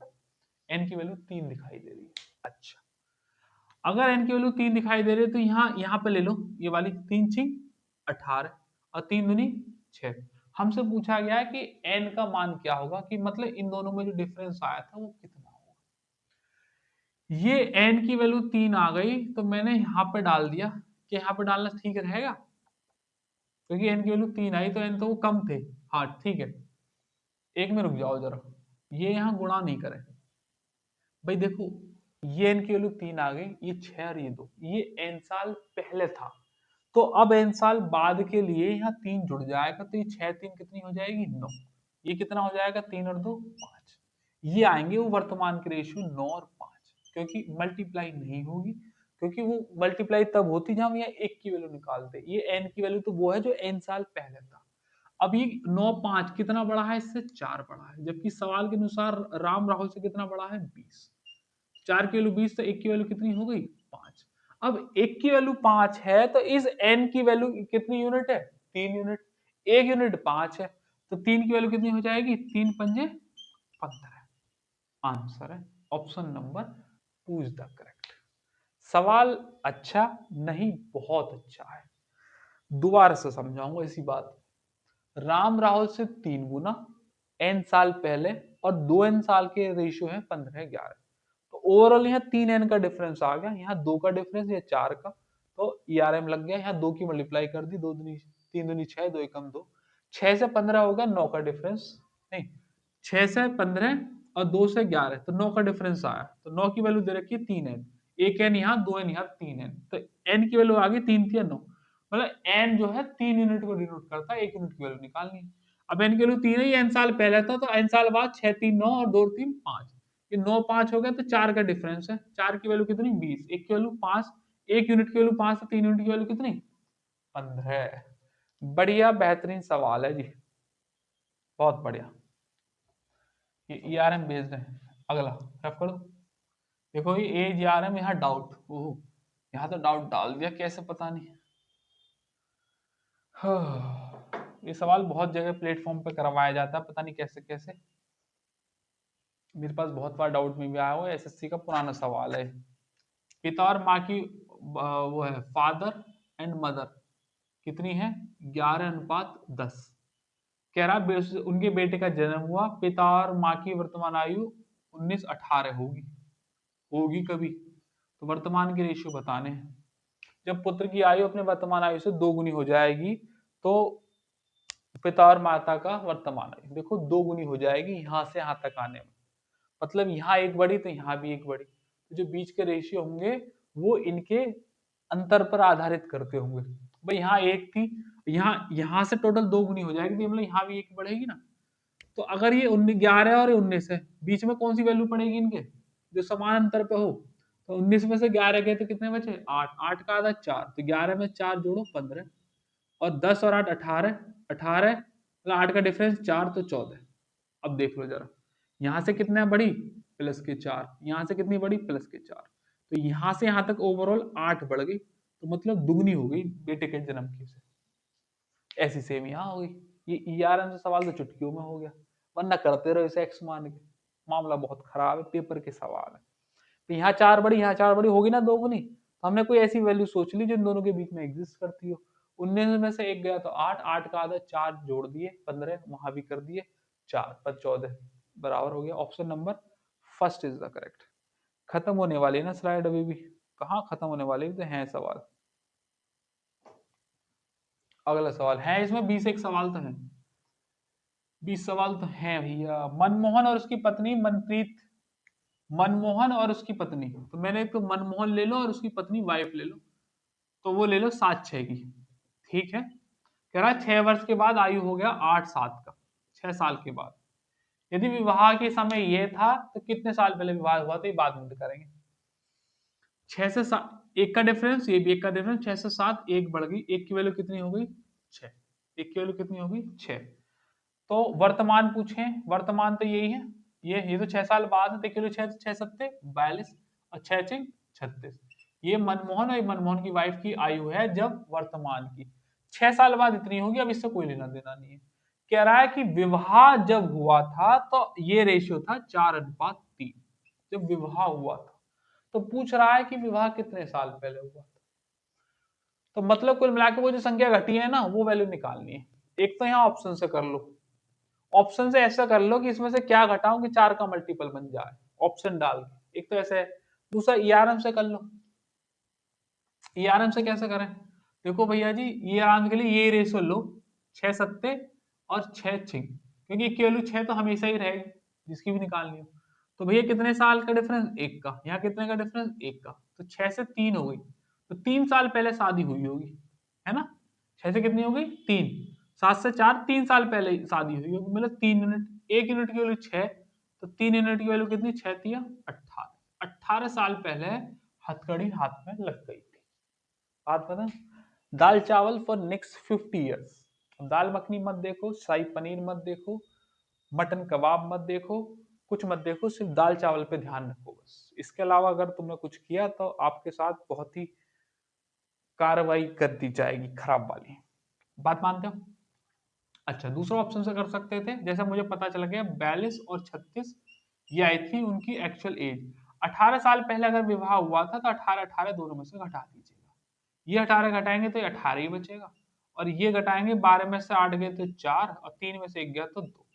n की वैल्यू 3 दिखाई दे रही है। अच्छा, अगर n की वैल्यू 3 दिखाई दे रही है तो यहाँ पे ले लो, ये वाली 3 छिंग 18 और 3 दूनी 6। हमसे पूछा गया है कि n का मान क्या होगा, कि मतलब इन दोनों में जो डिफरेंस आया था वो कितना होगा। ये n की वैल्यू 3 आ गई, तो मैंने यहाँ पे डाल दिया, कि यहाँ पे डालना ठीक रहेगा, क्योंकि n की वैल्यू 3 आई तो n तो वो कम थे। हाँ ठीक है, एक में रुक जाओ जरा, ये यहाँ गुणा नहीं करें। भाई देखो ये n की वैल्यू 3 आ गई, ये 6 और ये 2, ये n साल पहले था, तो अब n साल बाद के लिए यहाँ 3 जुड़ जाएगा, तो ये 6 3 कितनी हो जाएगी 9, ये कितना हो जाएगा 3 और 2 5, ये आएंगे वो वर्तमान के रेशियो 9 और 5, क्योंकि मल्टीप्लाई नहीं होगी, क्योंकि वो मल्टीप्लाई तब होती जब हम यहाँ 1 की वैल्यू निकालते, ये n की वैल्यू तो वो है जो n साल पहले था। अब ये 9 5 कितना बड़ा है, इससे 4 बड़ा है, जबकि सवाल के अनुसार राम राहुल से कितना बड़ा है 20, 4 की वैल्यू 20, तो 1 की वैल्यू कितनी हो गई 5। अब 1 की वैल्यू 5 है तो इस n की वैल्यू कितनी यूनिट है 3 यूनिट, 1 यूनिट 5 है, तो 3 की वैल्यू कितनी हो जाएगी 3 पंजे 15। आंसर है option number 2 is the correct. सवाल अच्छा नहीं, बहुत अच्छा है, दोबारा से समझाऊंगा इसी बात। राम राहुल से 3 गुना n साल पहले और 2n साल के रेशियो है 15 11, तो ओवरऑल यहाँ 3n का डिफरेंस आ गया, यहाँ 2 का डिफरेंस, या 4 का, तो ERM लग गया, यहाँ 2 की मल्टीप्लाई कर दी, 2 दूनी 3 दूनी 6, 2 एकम 2, 6 से 15 होगा 9 का डिफरेंस, नहीं 6 से 15 और 2 से 11, तो 9 का डिफरेंस आया, तो 9 की वैल्यू दे रखी है 3n, एक n यहाँ 2n यहाँ 3n, तो n की वैल्यू आ गई 3 3 9, मतलब n जो है 3 यूनिट को डिनोट करता है, 1 यूनिट की वैल्यू निकालनी है। अब n की वैल्यू 3 है, ये n साल पहले था, तो n साल बाद 6 3 9 और 2 3 5, ये 9 5 हो गया, तो 4 का डिफरेंस है, 4 की वैल्यू कितनी 20, 1 की वैल्यू 5, 1 यूनिट की वैल्यू 5, तो 3 यूनिट की वैल्यू कितनी 15। बढ़िया बेहतरीन सवाल है जी, बहुत बढ़िया, ये ERM बेस्ड है। अगला रफ करो, देखो ये ERM, यहाँ डाउट, ओह यहाँ तो डाउट डाल दिया, कैसे पता नहीं। ये सवाल बहुत जगह प्लेटफॉर्म पे करवाया जाता है, पता नहीं कैसे कैसे, मेरे पास बहुत बार डाउट में भी आया हुआ है, SSC का पुराना सवाल है। पिता और माँ की वो है फादर एंड मदर कितनी है 11:10, कह रहा उनके बेटे का जन्म हुआ, पिता और माँ की वर्तमान आयु 19-18 होगी, होगी कभी, तो वर्तमान की रेशियो बताने हैं। जब पुत्र की आयु अपने वर्तमान आयु से 2 गुनी हो जाएगी, तो पिता और माता का वर्तमान आयु देखो 2 गुनी हो जाएगी यहाँ से यहाँ तक आने में, मतलब यहाँ एक बड़ी तो यहाँ भी एक बड़ी, तो जो बीच के रेशियो होंगे वो इनके अंतर पर आधारित करते होंगे। भाई यहाँ एक थी, यहाँ यहाँ से टोटल 2 गुनी हो जाएगी, तो मतलब यहाँ भी एक बढ़ेगी ना, तो अगर ये 11 और 19 है, बीच में कौन सी वैल्यू पड़ेगी इनके जो समान अंतर पे हो, तो 19 में से 11 गए तो कितने बचे 8, 8 का आधा 4, तो 11 में 4 जोड़ो 15, और 10 और 8 18, 18 मतलब 8 का डिफरेंस 4 तो 14। अब देख लो जरा, यहाँ से कितना बड़ी प्लस के 4, यहाँ से कितनी बड़ी प्लस के 4, तो यहाँ से यहाँ तक ओवरऑल 8 बढ़ गई, तो मतलब दुगनी हो गई बेटे के जन्म की से। ऐसी सेम यहाँ हो गई, ये ERM से सवाल तो चुटकियों में हो गया, वरना करते रहो इसे x मान के, मामला बहुत खराब है, पेपर के सवाल है। तो यहाँ 4 बड़ी, यहाँ 4 बड़ी होगी ना 2 गुनी, तो हमने कोई ऐसी वैल्यू सोच ली जो इन दोनों के बीच में एग्जिस्ट करती हो। 19 में से एक गया तो 8, 8 का आधा 4 जोड़ दिए 15, वहां भी कर दिए 4 पर 14 बराबर हो गया। Option number first is the correct. खत्म होने वाली है ना स्लाइड, अभी भी कहाँ खत्म होने वाली, तो है सवाल। अगला सवाल है, इसमें 20 एक सवाल तो है, 20 सवाल तो है भैया। मनमोहन और उसकी पत्नी मनप्रीत, मनमोहन और उसकी पत्नी, तो मैंने तो मनमोहन ले लो और उसकी पत्नी वाइफ ले लो, तो वो ले लो 7-6 की, ठीक है। कह रहा है 6 वर्ष के बाद आयु हो गया 8-7 का, 6 साल के बाद यदि विवाह के समय ये था तो कितने साल पहले विवाह हुआ था, ये बाद में करेंगे। 6 से 7 एक का डिफरेंस, ये भी एक का डिफरेंस, 6 से 7 एक बढ़ गई, एक की वैल्यू कितनी हो गई 6, एक की वैल्यू कितनी हो गई 6। तो वर्तमान पूछे, वर्तमान तो यही है, ये तो 6 साल बाद है, तो किलो 6 6 सत्ते 42 और 6 चिंग 36। ये मनमोहन और मनमोहन की वाइफ की आयु है जब वर्तमान की, 6 साल बाद इतनी होगी, अब इससे कोई लेना देना नहीं है। कह रहा है कि विवाह जब हुआ था तो ये रेशियो था 4:3 जब विवाह हुआ था। तो पूछ रहा है कि विवाह कितने साल पहले हुआ था, तो मतलब कुल मिलाकर वो जो संख्या घटी है ना वो वैल्यू निकालनी है। एक तो यहाँ ऑप्शन से कर लो, ऑप्शन से ऐसा कर लो कि इसमें से क्या घटाऊं कि 4 का मल्टीपल बन जाए, ऑप्शन डाल के, एक तो ऐसे है। दूसरा ईआरएम से कर लो। ईआरएम से कैसे करें, देखो भैया जी ईआरएम के लिए ये रेशियो लो, 6 सत्ते और 6 छिंग, क्योंकि की वैल्यू 6 तो हमेशा ही रहेगी जिसकी भी निकालनी हो। तो भैया कितने साल का डिफरेंस, एक का, यहाँ कितने का डिफरेंस, एक का, तो 6 से 3 हो गई, तो 3 साल पहले शादी हुई होगी, है ना। 6 से कितनी हो गई 3, 7 से 4 3 साल पहले शादी हुई होगी, मतलब 3 यूनिट, 1 यूनिट की वैल्यू 6, तो 3 यूनिट की वैल्यू कितनी, 6 तिया 18, 18 साल पहले हथकड़ी हाथ में लग गई थी। बात पता, दाल चावल फॉर नेक्स्ट 50 ईयर्स। दाल मखनी मत देखो, शाही पनीर मत देखो, मटन कबाब मत देखो, कुछ मत देखो, सिर्फ दाल चावल पे ध्यान रखो बस। इसके अलावा अगर तुमने कुछ किया तो आपके साथ बहुत ही कार्रवाई कर दी जाएगी, खराब वाली। बात मानते हो। अच्छा, दूसरा ऑप्शन से कर सकते थे, जैसे मुझे पता चल गया 42 और 36 ये आई थी उनकी एक्चुअल एज। 18 साल पहले अगर विवाह हुआ था तो 18 18 दोनों में से घटा दीजिएगा, ये 18 घटाएंगे तो 18 ही बचेगा, और ये घटाएंगे 12 में से 8 गए तो 4 और 3 में से 1 गया तो 2,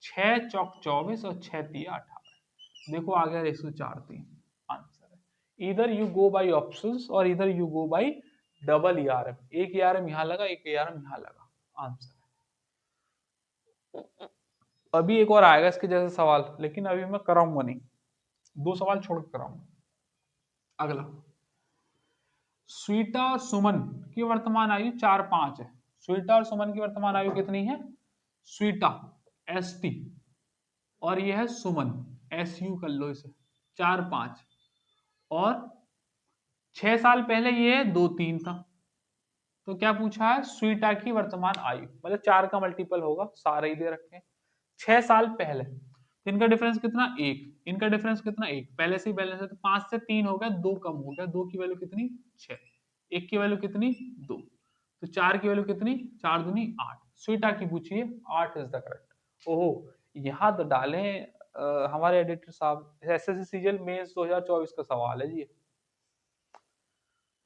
6 चौक 24 और 6 तिया 18। देखो आ गया 104 3 आंसर है। इधर यू गो बाई ऑप्शंस और इधर you go by double ERM, एक ईआरएम यहाँ लगा, एक ईआरएम यहाँ लगा, आंसर है। अभी एक और आएगा इसके जैसे सवाल, लेकिन अभी मैं कराऊंगा नहीं, 2 सवाल छोड़ कर कराऊंगा। अगला, स्वीटा और सुमन की वर्तमान आयु 4-5 है। स्वीटा और सुमन की वर्तमान आयु कितनी है, स्वीटा ST और यह है सुमन SU, कर लो इसे, 4-5, और 6 साल पहले ये 2-3 था। तो क्या पूछा है, स्वीटा की वर्तमान आयु, मतलब 4 का मल्टीपल होगा, सारे ही दे रखे हैं। 6 साल पहले, तो इनका डिफरेंस कितना, एक, इनका डिफरेंस कितना, एक, पहले से ही बैलेंस है, तो 5 से 3 हो गया, 2 कम हो गया, 2 की वैल्यू कितनी 6, एक की वैल्यू कितनी 2, तो 4 की वैल्यू कितनी, 4 दूनी 8, स्वीटा की पूछिए, 8 इज द करेक्ट। ओहो, यहाँ तो डालें हमारे एडिटर साहब, एसएससी सीजीएल मेंस 2024 का सवाल है जी।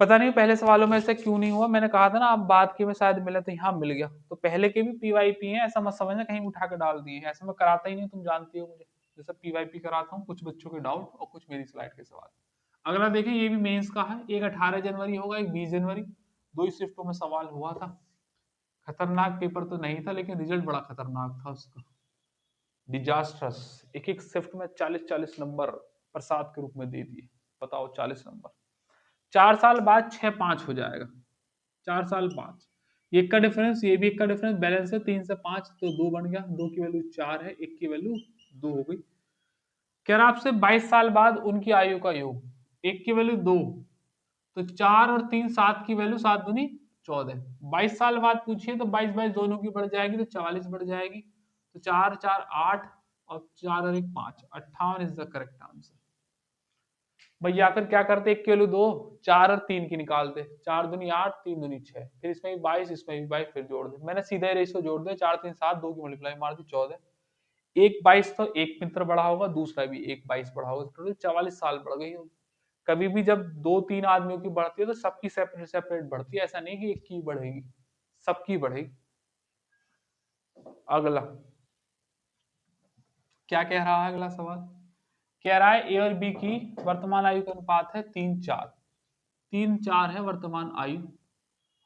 पता नहीं पहले सवालों में ऐसा क्यों नहीं हुआ, मैंने कहा था ना आप बाद के में शायद मिला तो यहाँ मिल गया, तो पहले के भी पीवाईपी हैं, ऐसा मत समझना कहीं उठा के डाल दिए, ऐसा मैं कराता ही नहीं, तुम जानती हो मुझे, जैसे पीवाईपी कराता हूँ, कुछ बच्चों के डाउट और कुछ मेरी स्लाइड के सवाल। अगला देखें, ये भी मेंस का है, एक 18 जनवरी होगा, एक 20 जनवरी, 2 ही शिफ्टों में सवाल हुआ था। खतरनाक पेपर तो नहीं था, लेकिन रिजल्ट बड़ा खतरनाक था उसका, डिजास्टर्स। एक एक शिफ्ट में 40-40 नंबर प्रसाद के रूप में दे दिए, बताओ 40 नंबर। 4 साल बाद 6-5 हो जाएगा, 4 साल 5, ये एक का डिफरेंस, ये भी एक का डिफरेंस, बैलेंस है 3 से 5, तो 2 बन गया, 2 की वैल्यू 4 है, 1 की वैल्यू 2 हो गई। कह रहा आपसे 22 साल बाद उनकी आयु का योग, 1 की वैल्यू 2, तो 4 और 3 7 की वैल्यू 7 दूनी 14, 22 साल बाद पूछिए तो 22 22 दोनों की बढ़ जाएगी तो 44 बढ़ जाएगी, तो 4 4 8 और 4 और 1 5, 58 इज द करेक्ट आंसर। भैया फिर क्या करते, 1 की वैल्यू 2, 4 और 3 की निकालते, 4 दूनी 8, 3 दूनी 6, फिर इसमें भी 22, इसमें भी 22, फिर जोड़ दे, मैंने सीधा रेशियो जोड़ दिया, 4 3 7, 2 की मल्टीप्लाई मार दी 14, एक 22 तो एक मित्र बढ़ा होगा, दूसरा भी एक 22 बढ़ा होगा, टोटल 44 साल बढ़ गई होगी। कभी भी जब 2-3 आदमियों की बढ़ती है तो सबकी सेपरेट सेपरेट बढ़ती है, ऐसा नहीं कि एक की बढ़ेगी, सबकी बढ़ेगी। अगला क्या कह रहा है, अगला सवाल कह रहा है ए और बी की वर्तमान आयु का अनुपात है 3-4, 3-4 है वर्तमान आयु,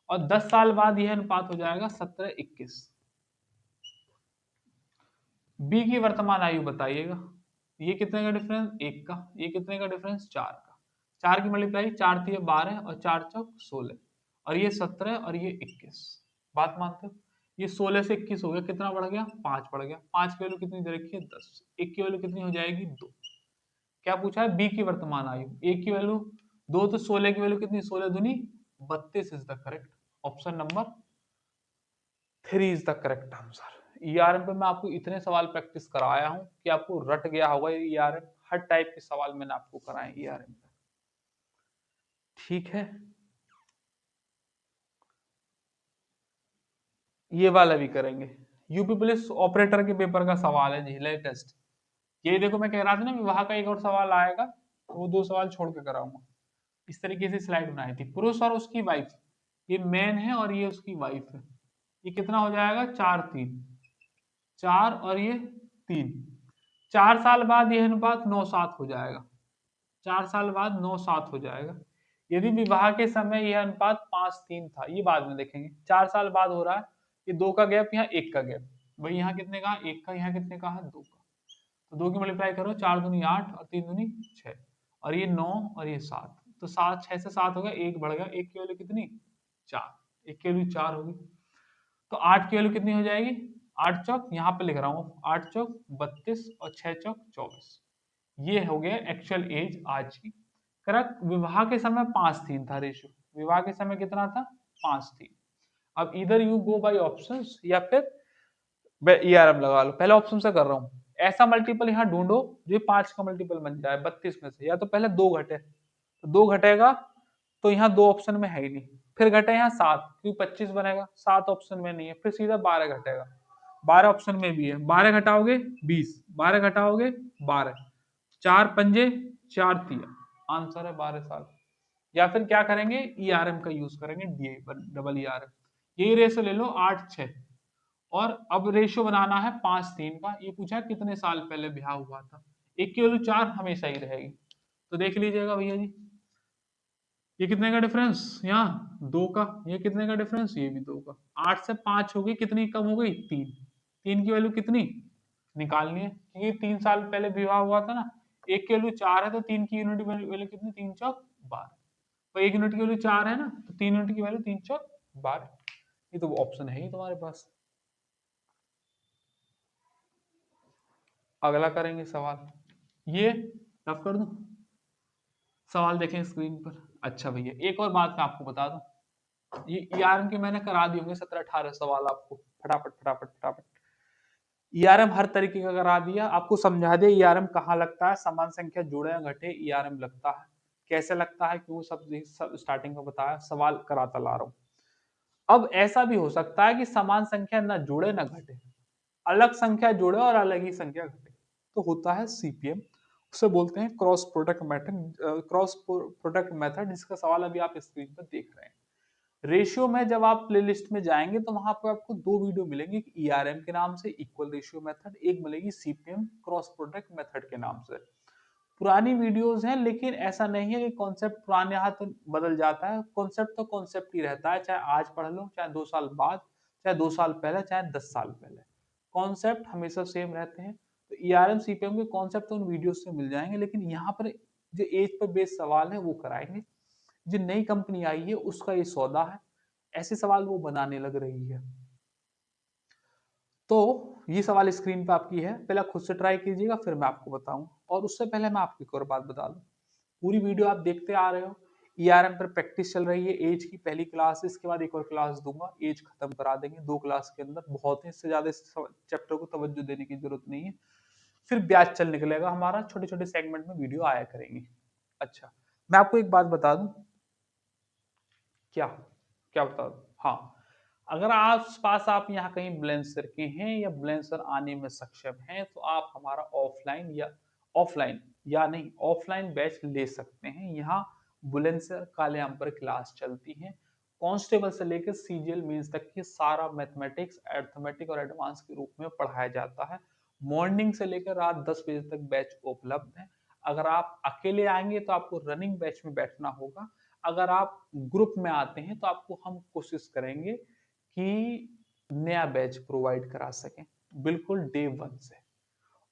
और 10 साल बाद यह अनुपात हो जाएगा 17-21। बी की वर्तमान आयु बताइएगा, ये कितने का डिफरेंस, एक का, ये कितने का डिफरेंस, 4 का, 4 की मल्टीप्लाई, 4 3 12 और 4 चौक 16, और ये 17 और ये 21। बात मानते हो, ये 16 से 21 हो गया, कितना बढ़ गया, 5 बढ़ गया। 5 की वैल्यू कितनी दे रखी है, 10। 1 की वैल्यू कितनी हो जाएगी, 2। क्या पूछा है, बी की वर्तमान आयु। 1 की वैल्यू 2, तो 16 की वैल्यू कितनी, 16 दूनी 32 is the correct. Option number 3 is the correct answer. ERM पे मैं आपको इतने सवाल प्रैक्टिस कराया हूं कि आपको रट गया होगा ईआरएम। हर टाइप के सवाल मैंने आपको कराए ईआरएम पे, ठीक है। ये वाला भी करेंगे। यूपी पुलिस ऑपरेटर के पेपर का सवाल है जी, लेटेस्ट। ये देखो मैं कह रहा था ना विवाह का एक और सवाल आएगा, तो वो 2 सवाल छोड़ के कराऊंगा। इस तरीके से स्लाइड बनाई थी, पुरुष और उसकी वाइफ। ये मैन है और ये उसकी वाइफ है। ये कितना हो जाएगा, 4 3, 4 और ये 3। 4 साल बाद यह अनुपात 9:7 हो जाएगा। 4 साल बाद 9:7 हो जाएगा। यदि विवाह के समय यह अनुपात 5:3 था, ये बाद में देखेंगे। 4 साल बाद हो रहा है, ये 2 का गैप, यहाँ 1 का गैप। भाई यहाँ कितने का, 1 का, यहाँ कितने का है, 2 का। तो 2 की मल्टीप्लाई करो, 4 दूनी 8 और 3 दूनी 6, और ये 9 और ये 7। तो 7, 6 से 7 हो गया, 1 बढ़ गया। 1 की वैल्यू कितनी, 4। 1 की वैल्यू 4 होगी। तो 8 की वैल्यू कितनी हो जाएगी, 8 चौक, यहाँ पे लिख रहा हूँ, 8 चौक 32 और 6 चौक 24। ये हो गया एक्चुअल एज आज की। करेक्ट। विवाह के समय 5:3 था रेशियो, विवाह के समय कितना था, 5:3। अब इधर यू गो बाय ऑप्शंस या फिर ईआरएम लगा लो। पहले ऑप्शन से कर रहा हूँ, ऐसा मल्टीपल यहाँ ढूंढो जो 5 का मल्टीपल बन जाए 32 में से। या तो पहले 2 घटे, तो 2 घटेगा तो यहाँ 2 ऑप्शन में है ही नहीं। फिर घटे यहाँ 7, क्योंकि 25 बनेगा, 7 ऑप्शन में नहीं है। फिर सीधा 12 घटेगा, 12 ऑप्शन में भी है। 12 घटाओगे 20, 12 घटाओगे 12, 4 पंजे 4 तिया, आंसर है 12 साल। या फिर क्या करेंगे, ईआरएम का यूज करेंगे, डी डबल ईआरएम। यही रेशो ले लो 8 6, और अब रेशियो बनाना है 5:3 का। ये पूछा है कितने साल पहले ब्याह हुआ था। 1 की वैल्यू 4 हमेशा ही रहेगी, तो देख लीजिएगा भैया जी। ये कितने का डिफरेंस, यहाँ 2 का। ये कितने का डिफरेंस, ये भी 2 का। 8 से 5 हो गई, कितनी कम हो गई, 3। 3 की वैल्यू कितनी निकालनी है, क्योंकि 3 साल पहले विवाह हुआ था ना। 1 की वैल्यू 4 है, तो 3 की यूनिट वैल्यू कितनी, 3 चौक 12। तो 1 यूनिट की वैल्यू 4 है ना, तो 3 यूनिट की वैल्यू 3 चौक 12। ये तो ऑप्शन है ही तुम्हारे पास। अगला करेंगे सवाल, ये रफ कर दूं। सवाल देखें स्क्रीन पर। अच्छा भैया एक और बात मैं आपको बता दूं, ये ईआरएम के मैंने करा दिए होंगे 17-18 सवाल आपको, फटाफट फटाफट फटाफट। ईआरएम हर तरीके का करा दिया आपको, समझा दिया ईआरएम कहाँ लगता है, समान संख्या जुड़े या घटे ईआरएम लगता है, कैसे लगता है, क्यों, सब स्टार्टिंग में बताया, सवाल कराता ला रहा हूँ। अब ऐसा भी हो सकता है कि समान संख्या ना जुड़े ना घटे, अलग संख्या जुड़े और अलग ही संख्या घटे, तो होता है सीपीएम। उसे बोलते हैं cross product method, cross product method, जिसका सवाल अभी आप स्क्रीन पर देख रहे हैं। रेशियो में जब आप प्लेलिस्ट में जाएंगे तो वहां पर आपको 2 वीडियो मिलेंगे, एक ईआरएम के नाम से इक्वल रेशियो मेथड, एक मिलेगी सीपीएम क्रॉस प्रोडक्ट मेथड के नाम से। पुरानी वीडियोस हैं, लेकिन ऐसा नहीं है कि कॉन्सेप्ट पुराने हाथ बदल जाता है। कॉन्सेप्ट तो कॉन्सेप्ट ही रहता है, चाहे आज पढ़ लो, चाहे 2 साल बाद, चाहे 2 साल पहले, चाहे 10 साल पहले, कॉन्सेप्ट हमेशा सेम रहते हैं। तो ईआरएम सीपीएम के कॉन्सेप्ट तो उन वीडियोस से मिल जाएंगे, लेकिन यहाँ पर जो एज पर बेस्ड सवाल है वो कराएंगे। जो नई कंपनी आई है उसका ये सौदा है, ऐसे सवाल वो बनाने लग रही है। तो ये सवाल स्क्रीन पे आपकी है, पहले खुद से ट्राई कीजिएगा, फिर मैं आपको बताऊं। और उससे पहले मैं आपको एक और बात बता दूं, पूरी वीडियो आप देखते आ रहे हो, ईआरएम पर प्रैक्टिस चल रही है, एज की पहली क्लास, इसके बाद एक और क्लास दूंगा, एज खत्म करा देंगे 2 क्लास के अंदर। बहुत है, इससे ज्यादा चैप्टर को तवज्जो देने की जरूरत नहीं है। फिर ब्याज चल निकलेगा हमारा, छोटे छोटे सेगमेंट में वीडियो आया करेंगे। अच्छा, मैं आपको एक बात बता दूं, क्या क्या बता दूं, हाँ, अगर आस पास आप यहाँ कहीं ब्लेंसर के हैं या ब्लेंसर आने में सक्षम हैं, तो आप हमारा ऑफलाइन बैच ले सकते हैं। यहाँ बुलेंसर कालेआम पर क्लास चलती है, कांस्टेबल से लेकर सीजीएल मेंस तक की सारा मैथमेटिक्स, अरिथमेटिक और एडवांस के रूप में पढ़ाया जाता है। मॉर्निंग से लेकर रात 10 बजे तक बैच उपलब्ध है। अगर आप अकेले आएंगे तो आपको रनिंग बैच में बैठना होगा, अगर आप ग्रुप में आते हैं तो आपको हम कोशिश करेंगे कि नया बैच प्रोवाइड करा सकें, बिल्कुल डे 1 से।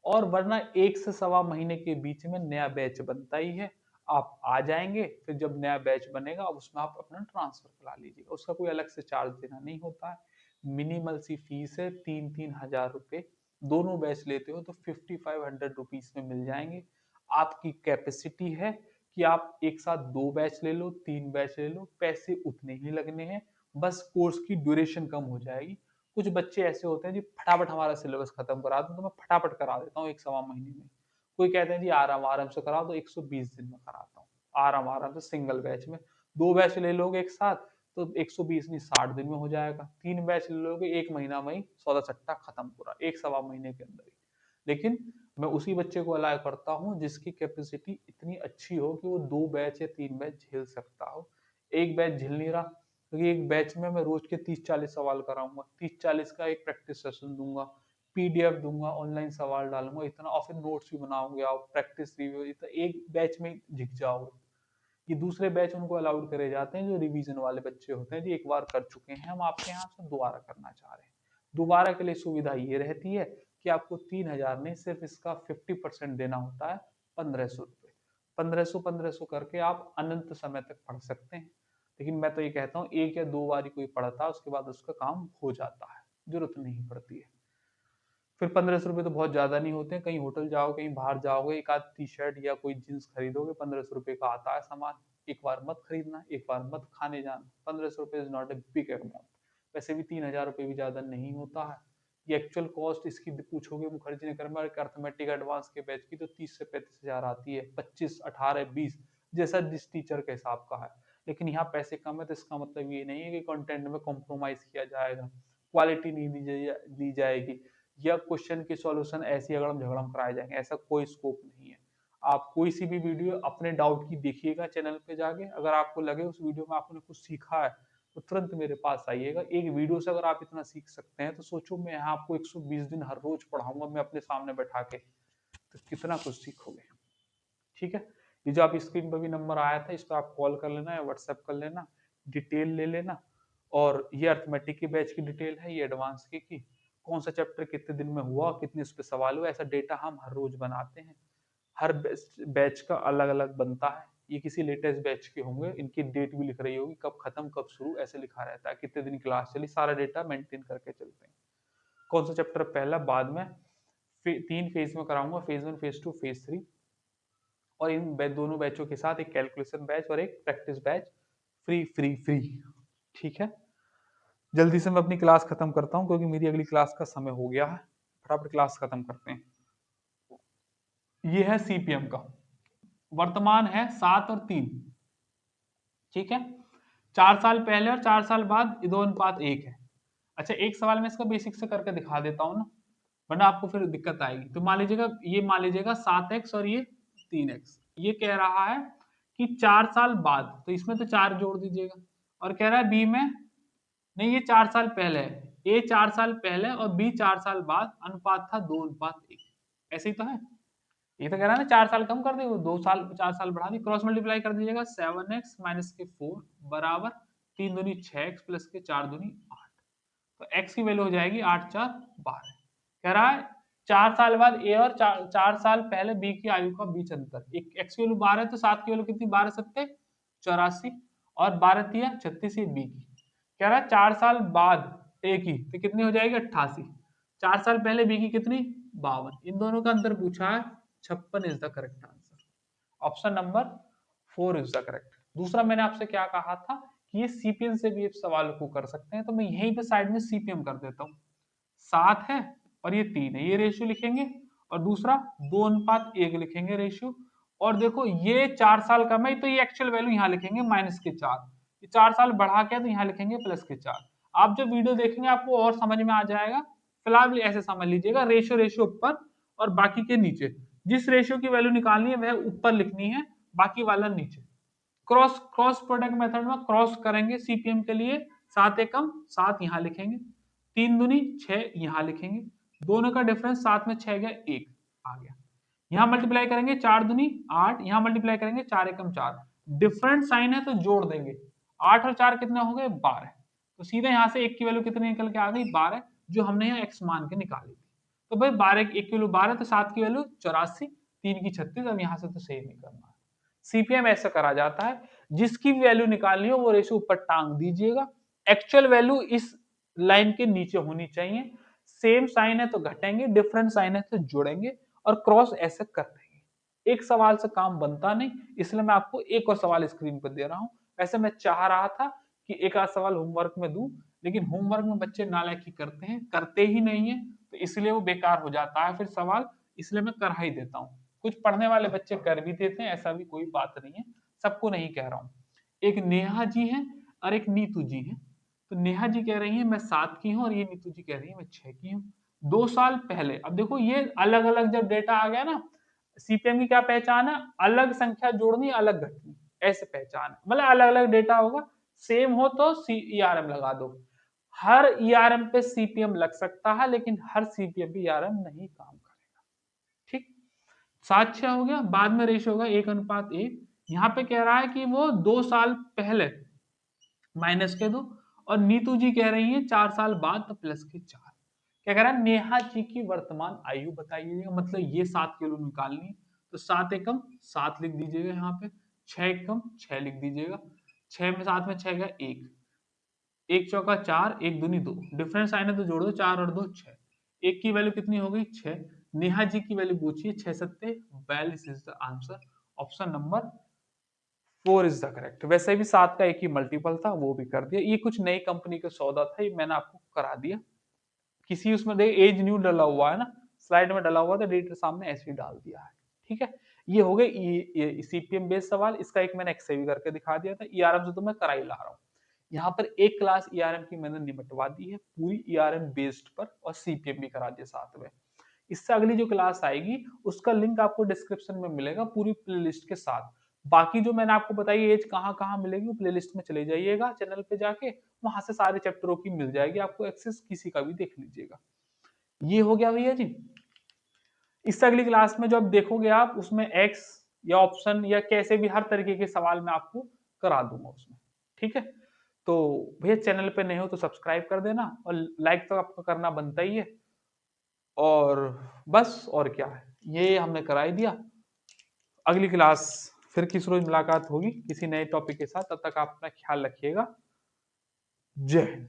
और वरना 1 से सवा महीने के बीच में नया बैच बनता ही है। आप आ जाएंगे, फिर जब नया बैच बनेगा उसमें आप अपना ट्रांसफर करा लीजिएगा, उसका कोई अलग से चार्ज देना नहीं होता है। मिनिमल सी फीस है 3,000 रुपये। दोनों बैच लेते हो तो 5,500 रुपीज में मिल जाएंगे। आपकी कैपेसिटी है कि आप एक साथ 2 बैच ले लो, 3 बैच ले लो, पैसे उतने ही लगने हैं, बस कोर्स की ड्यूरेशन कम हो जाएगी। कुछ बच्चे ऐसे होते हैं जी फटाफट हमारा सिलेबस खत्म करा दो, तो मैं फटाफट करा देता हूँ 1 सवा महीने में। कोई कहते हैं जी आराम आराम से करा दो, 120 दिन में कराता हूँ आराम आराम से सिंगल बैच में। 2 बैच ले लोगे एक साथ तो 120 नहीं 60 दिन में हो जाएगा। 3 बैच ले लोगे 1 महीना में ही सौदा सट्टा खत्म पूरा 1 सवा महीने के अंदर ही। लेकिन मैं उसी बच्चे को अलाउ करता हूँ जिसकी कैपेसिटी इतनी अच्छी हो कि वो 2 बैच या 3 बैच झेल सकता हो। एक बैच झेल नहीं रहा क्योंकि एक बैच में मैं रोज के 30-40 सवाल कराऊंगा, 30-40 का एक प्रैक्टिस सेशन दूंगा, पीडीएफ दूंगा, ऑनलाइन सवाल डालूंगा इतना, और फिर नोट्स भी बनाओगे आप, प्रैक्टिस रिव्यू, एक बैच में झिक जाओगे। ये दूसरे बैच उनको अलाउड करे जाते हैं जो रिवीजन वाले बच्चे होते हैं, जो एक बार कर चुके हैं, हम आपके यहाँ से दोबारा करना चाह रहे हैं। दोबारा के लिए सुविधा ये रहती है कि आपको 3,000 नहीं, सिर्फ इसका 50% देना होता है, 1,500 रुपये। 1,500 करके आप अनंत समय तक पढ़ सकते हैं। लेकिन मैं तो ये कहता हूँ एक या दो बार ही कोई पढ़ता है, उसके बाद उसका काम हो जाता है, जरूरत नहीं पड़ती है। फिर 1,500 रुपये तो बहुत ज्यादा नहीं होते हैं। कहीं होटल जाओ, कहीं बाहर जाओगे, एक आध टी शर्ट या कोई जींस खरीदोगे, 1,500 रुपये का आता है सामान। एक बार मत खरीदना, एक बार मत खाने जाना। 1,500 रुपये is not a big amount. वैसे भी 3,000 रुपये भी ज्यादा नहीं होता है। ये एक्चुअल कॉस्ट इसकी पूछोगे मुखर्जी नगर में अर्थमेटिक एडवांस के बैच की तो 30 से 35 हजार आती है, 25, 18, 20, जैसा जिस टीचर के हिसाब का है। लेकिन यहाँ पैसे कम है तो इसका मतलब ये नहीं है कि कंटेंट में कॉम्प्रोमाइज किया जाएगा, क्वालिटी नहीं दी जाएगी, या क्वेश्चन के सॉल्यूशन ऐसे अगड़म झगड़म कराए जाएंगे, ऐसा कोई स्कोप नहीं है। आप कोई सी भी वीडियो अपने डाउट की देखिएगा चैनल पे जाके, अगर आपको लगे उस वीडियो में आपने कुछ सीखा है तो तुरंत मेरे पास आइएगा। एक वीडियो से अगर आप इतना सीख सकते हैं तो सोचो मैं यहाँ आपको 120 दिन हर रोज पढ़ाऊंगा मैं अपने सामने बैठा के, तो कितना कुछ सीखोगे। ठीक है, ये जो आप स्क्रीन पर भी नंबर आया था इस पर आप कॉल कर लेना या व्हाट्सएप कर लेना, डिटेल ले लेना। और ये अर्थमेटिक की बैच की डिटेल है, ये एडवांस की कौन सा चैप्टर कितने दिन में हुआ, कितने उस पर सवाल हुआ, ऐसा डेटा हम हर रोज बनाते हैं। हर बैच का अलग अलग बनता है। ये किसी लेटेस्ट बैच के होंगे, इनकी डेट भी लिख रही होगी, कब खत्म कब शुरू ऐसे लिखा रहता है, कितने दिन क्लास चली, सारा डेटा मेंटेन करके चलते हैं। कौन सा चैप्टर पहला बाद में 3 फेज में कराऊंगा, फेज 1, फेज 2, फेज 3। और इन दोनों बैचों के साथ एक कैलकुलेशन बैच और एक practice batch free free free. ठीक है, जल्दी से मैं अपनी क्लास खत्म करता हूँ क्योंकि मेरी अगली क्लास का समय हो गया है। फटाफट क्लास खत्म करते हैं। ये है सीपीएम का, वर्तमान है 7 और 3। ठीक है, 4 साल पहले और 4 साल बाद 2:1 है। अच्छा, एक सवाल मैं इसका बेसिक से करके दिखा देता हूँ ना, वरना आपको फिर दिक्कत आएगी। तो मान लीजिएगा 7x और ये 3x। ये कह रहा है कि 4 साल बाद, तो इसमें तो 4 जोड़ दीजिएगा। और कह रहा है बी में, नहीं ये 4 साल पहले है, ए 4 साल पहले और बी 4 साल बाद, अनुपात था 2:1। ऐसे ही तो है। ये तो कह रहा है ना 4 साल कम कर देगा, 2 साल 4 साल बढ़ा दी, क्रॉस मल्टीप्लाई कर दीजिएगा। 7x माइनस के 4 बराबर 3 दूनी 6x प्लस के 4 दूनी 8। तो x की वैल्यू हो जाएगी 8 4 12। कह रहा है 4 साल बाद ए और 4 साल पहले बी की आयु का बीच अंतर। एक x की वैल्यू 12 है तो 7 की वैल्यू कितनी, 12 सत्ते 84 और 12 तिया 36, ये बी की। कह रहा है 4 साल बाद ए की तो कितनी हो जाएगी 88, 4 साल पहले बी की कितनी 52। इन दोनों का अंतर पूछा है, 56 is the correct answer. Option number 4 is the correct. दूसरा मैंने आपसे क्या कहा था कि ये सीपीएम से भी सवाल को कर सकते हैं, तो मैं यहीं पे साइड में सीपीएम कर देता हूँ। 7 है और ये 3 है, ये रेशियो लिखेंगे, और दूसरा 2:1 लिखेंगे रेशियो। और देखो ये 4 साल कम है तो ये एक्चुअल वैल्यू यहाँ लिखेंगे -4। ये 4 साल बढ़ा के तो यहाँ लिखेंगे +4। आप जब वीडियो देखेंगे आपको और समझ में आ जाएगा। फिलहाल ऐसे समझ लीजिएगा, रेशियो रेशियो ऊपर और बाकी के नीचे। जिस रेशियो की वैल्यू निकालनी है वह ऊपर लिखनी है, बाकी वाला नीचे। क्रॉस क्रॉस प्रोडक्ट मेथड में क्रॉस करेंगे सीपीएम के लिए, 7 एकम 7 यहाँ लिखेंगे, 3 दूनी 6 यहाँ लिखेंगे, दोनों का डिफरेंस 7 में 6 गया 1 आ गया। यहाँ मल्टीप्लाई करेंगे 4 दूनी 8, यहाँ मल्टीप्लाई करेंगे 4 एकम 4, डिफरेंट साइन है तो जोड़ देंगे। 8 और 4 कितने हो गए 12। तो सीधे यहाँ से 1 की वैल्यू कितनी निकल के आ गई 12, जो हमने यहाँ x मान के निकाली थी। तो भाई 12 1 की वैल्यू 12 तो 7 की वैल्यू 84, 3 की 36। अब यहाँ से तो सेव नहीं करना है। सीपीएम ऐसा करा जाता है, जिसकी वैल्यू निकालनी हो वो रेशियो ऊपर टांग दीजिएगा, एक्चुअल वैल्यू इस लाइन के नीचे होनी चाहिए। सेम साइन है तो घटेंगे, डिफरेंट साइन है तो जोड़ेंगे और क्रॉस ऐसे कर देंगे। एक सवाल से काम बनता नहीं, इसलिए मैं आपको एक और सवाल स्क्रीन पर दे रहा हूं। वैसे मैं चाह रहा था कि एक आध सवाल होमवर्क में दूं, लेकिन होमवर्क में बच्चे नालायकी करते हैं, करते ही नहीं है, तो इसलिए वो बेकार हो जाता है फिर सवाल, इसलिए मैं करा ही देता हूँ। कुछ पढ़ने वाले बच्चे कर भी देते हैं, ऐसा भी कोई बात नहीं है, सबको नहीं कह रहा हूँ। एक नेहा जी है और एक नीतू जी है। तो नेहा जी कह रही है मैं 7 की हूँ और ये नीतू जी कह रही है मैं 6 की हूँ। 2 साल पहले, अब देखो ये अलग अलग जब डेटा आ गया ना, सीपीएम की क्या पहचान है, अलग संख्या जोड़नी अलग घटनी, ऐसे पहचान है। मतलब अलग अलग डेटा होगा, सेम हो तो ईआरएम लगा दो। हर ईआरएम पे सीपीएम लग सकता है, लेकिन हर सीपीएम पे ईआरएम नहीं काम करेगा। ठीक, 7-6 हो गया। बाद में रेशियो होगा 1:1। यहाँ पे कह रहा है कि वो 2 साल पहले माइनस के दो, और नीतू जी कह रही हैं 4 साल बाद तो प्लस के 4। क्या कह रहा है, नेहा जी की वर्तमान आयु बताइएगा, मतलब ये 7 किलो निकालनी है, तो 7 एकम 7 लिख दीजिएगा यहाँ पे, 6 एकम 6 लिख दीजिएगा, 6 में 7 में 6 का 1, 1 चौका 4, 1 दूनी 2, डिफरेंस आने तो जोड़ दो, 4 और 2 6, 1 की वैल्यू कितनी हो गई 6। नेहा जी की वैल्यू पूछिए, 6 सत्ते 42 is the answer. Option number 4 is the correct. वैसे भी 7 का एक ही मल्टीपल था, वो भी कर दिया। ये कुछ नई कंपनी का सौदा था, ये मैंने आपको करा दिया। किसी उसमें देख एज न्यू डला हुआ है ना, स्लाइड में डला हुआ था, एडिटर सामने ऐसे ही डाल दिया है। ठीक है, ये हो गए सीपीएम बेस्ड सवाल। इसका एक मैंने एक्स भी करके दिखा दिया था। ईआरएम से तो मैं करा ही ला रहा हूँ। यहाँ पर एक क्लास ईआरएम की मैंने निपटवा दी है, पूरी ईआरएम बेस्ड पर, और सीपीएम भी करा दिया साथ में। इससे अगली जो क्लास आएगी उसका लिंक आपको डिस्क्रिप्शन में मिलेगा पूरी प्लेलिस्ट के साथ। बाकी जो मैंने आपको बताई एज कहाँ कहाँ मिलेगी, वो प्लेलिस्ट में चले जाइएगा चैनल पे जाके, वहां से सारे चैप्टरों की मिल जाएगी आपको एक्सेस, किसी का भी देख लीजिएगा। ये हो गया भैया जी। इससे अगली क्लास में जो अब देखोगे आप, उसमें एक्स या ऑप्शन या कैसे भी हर तरीके के सवाल मैं आपको करा दूंगा उसमें। ठीक है, तो भैया चैनल पे नहीं हो तो सब्सक्राइब कर देना, और लाइक तो आपको करना बनता ही है। और बस, और क्या है, ये हमने करा ही दिया। अगली क्लास फिर किस रोज मुलाकात होगी किसी नए टॉपिक के साथ, तब तक आप अपना ख्याल रखिएगा। जय हिंद।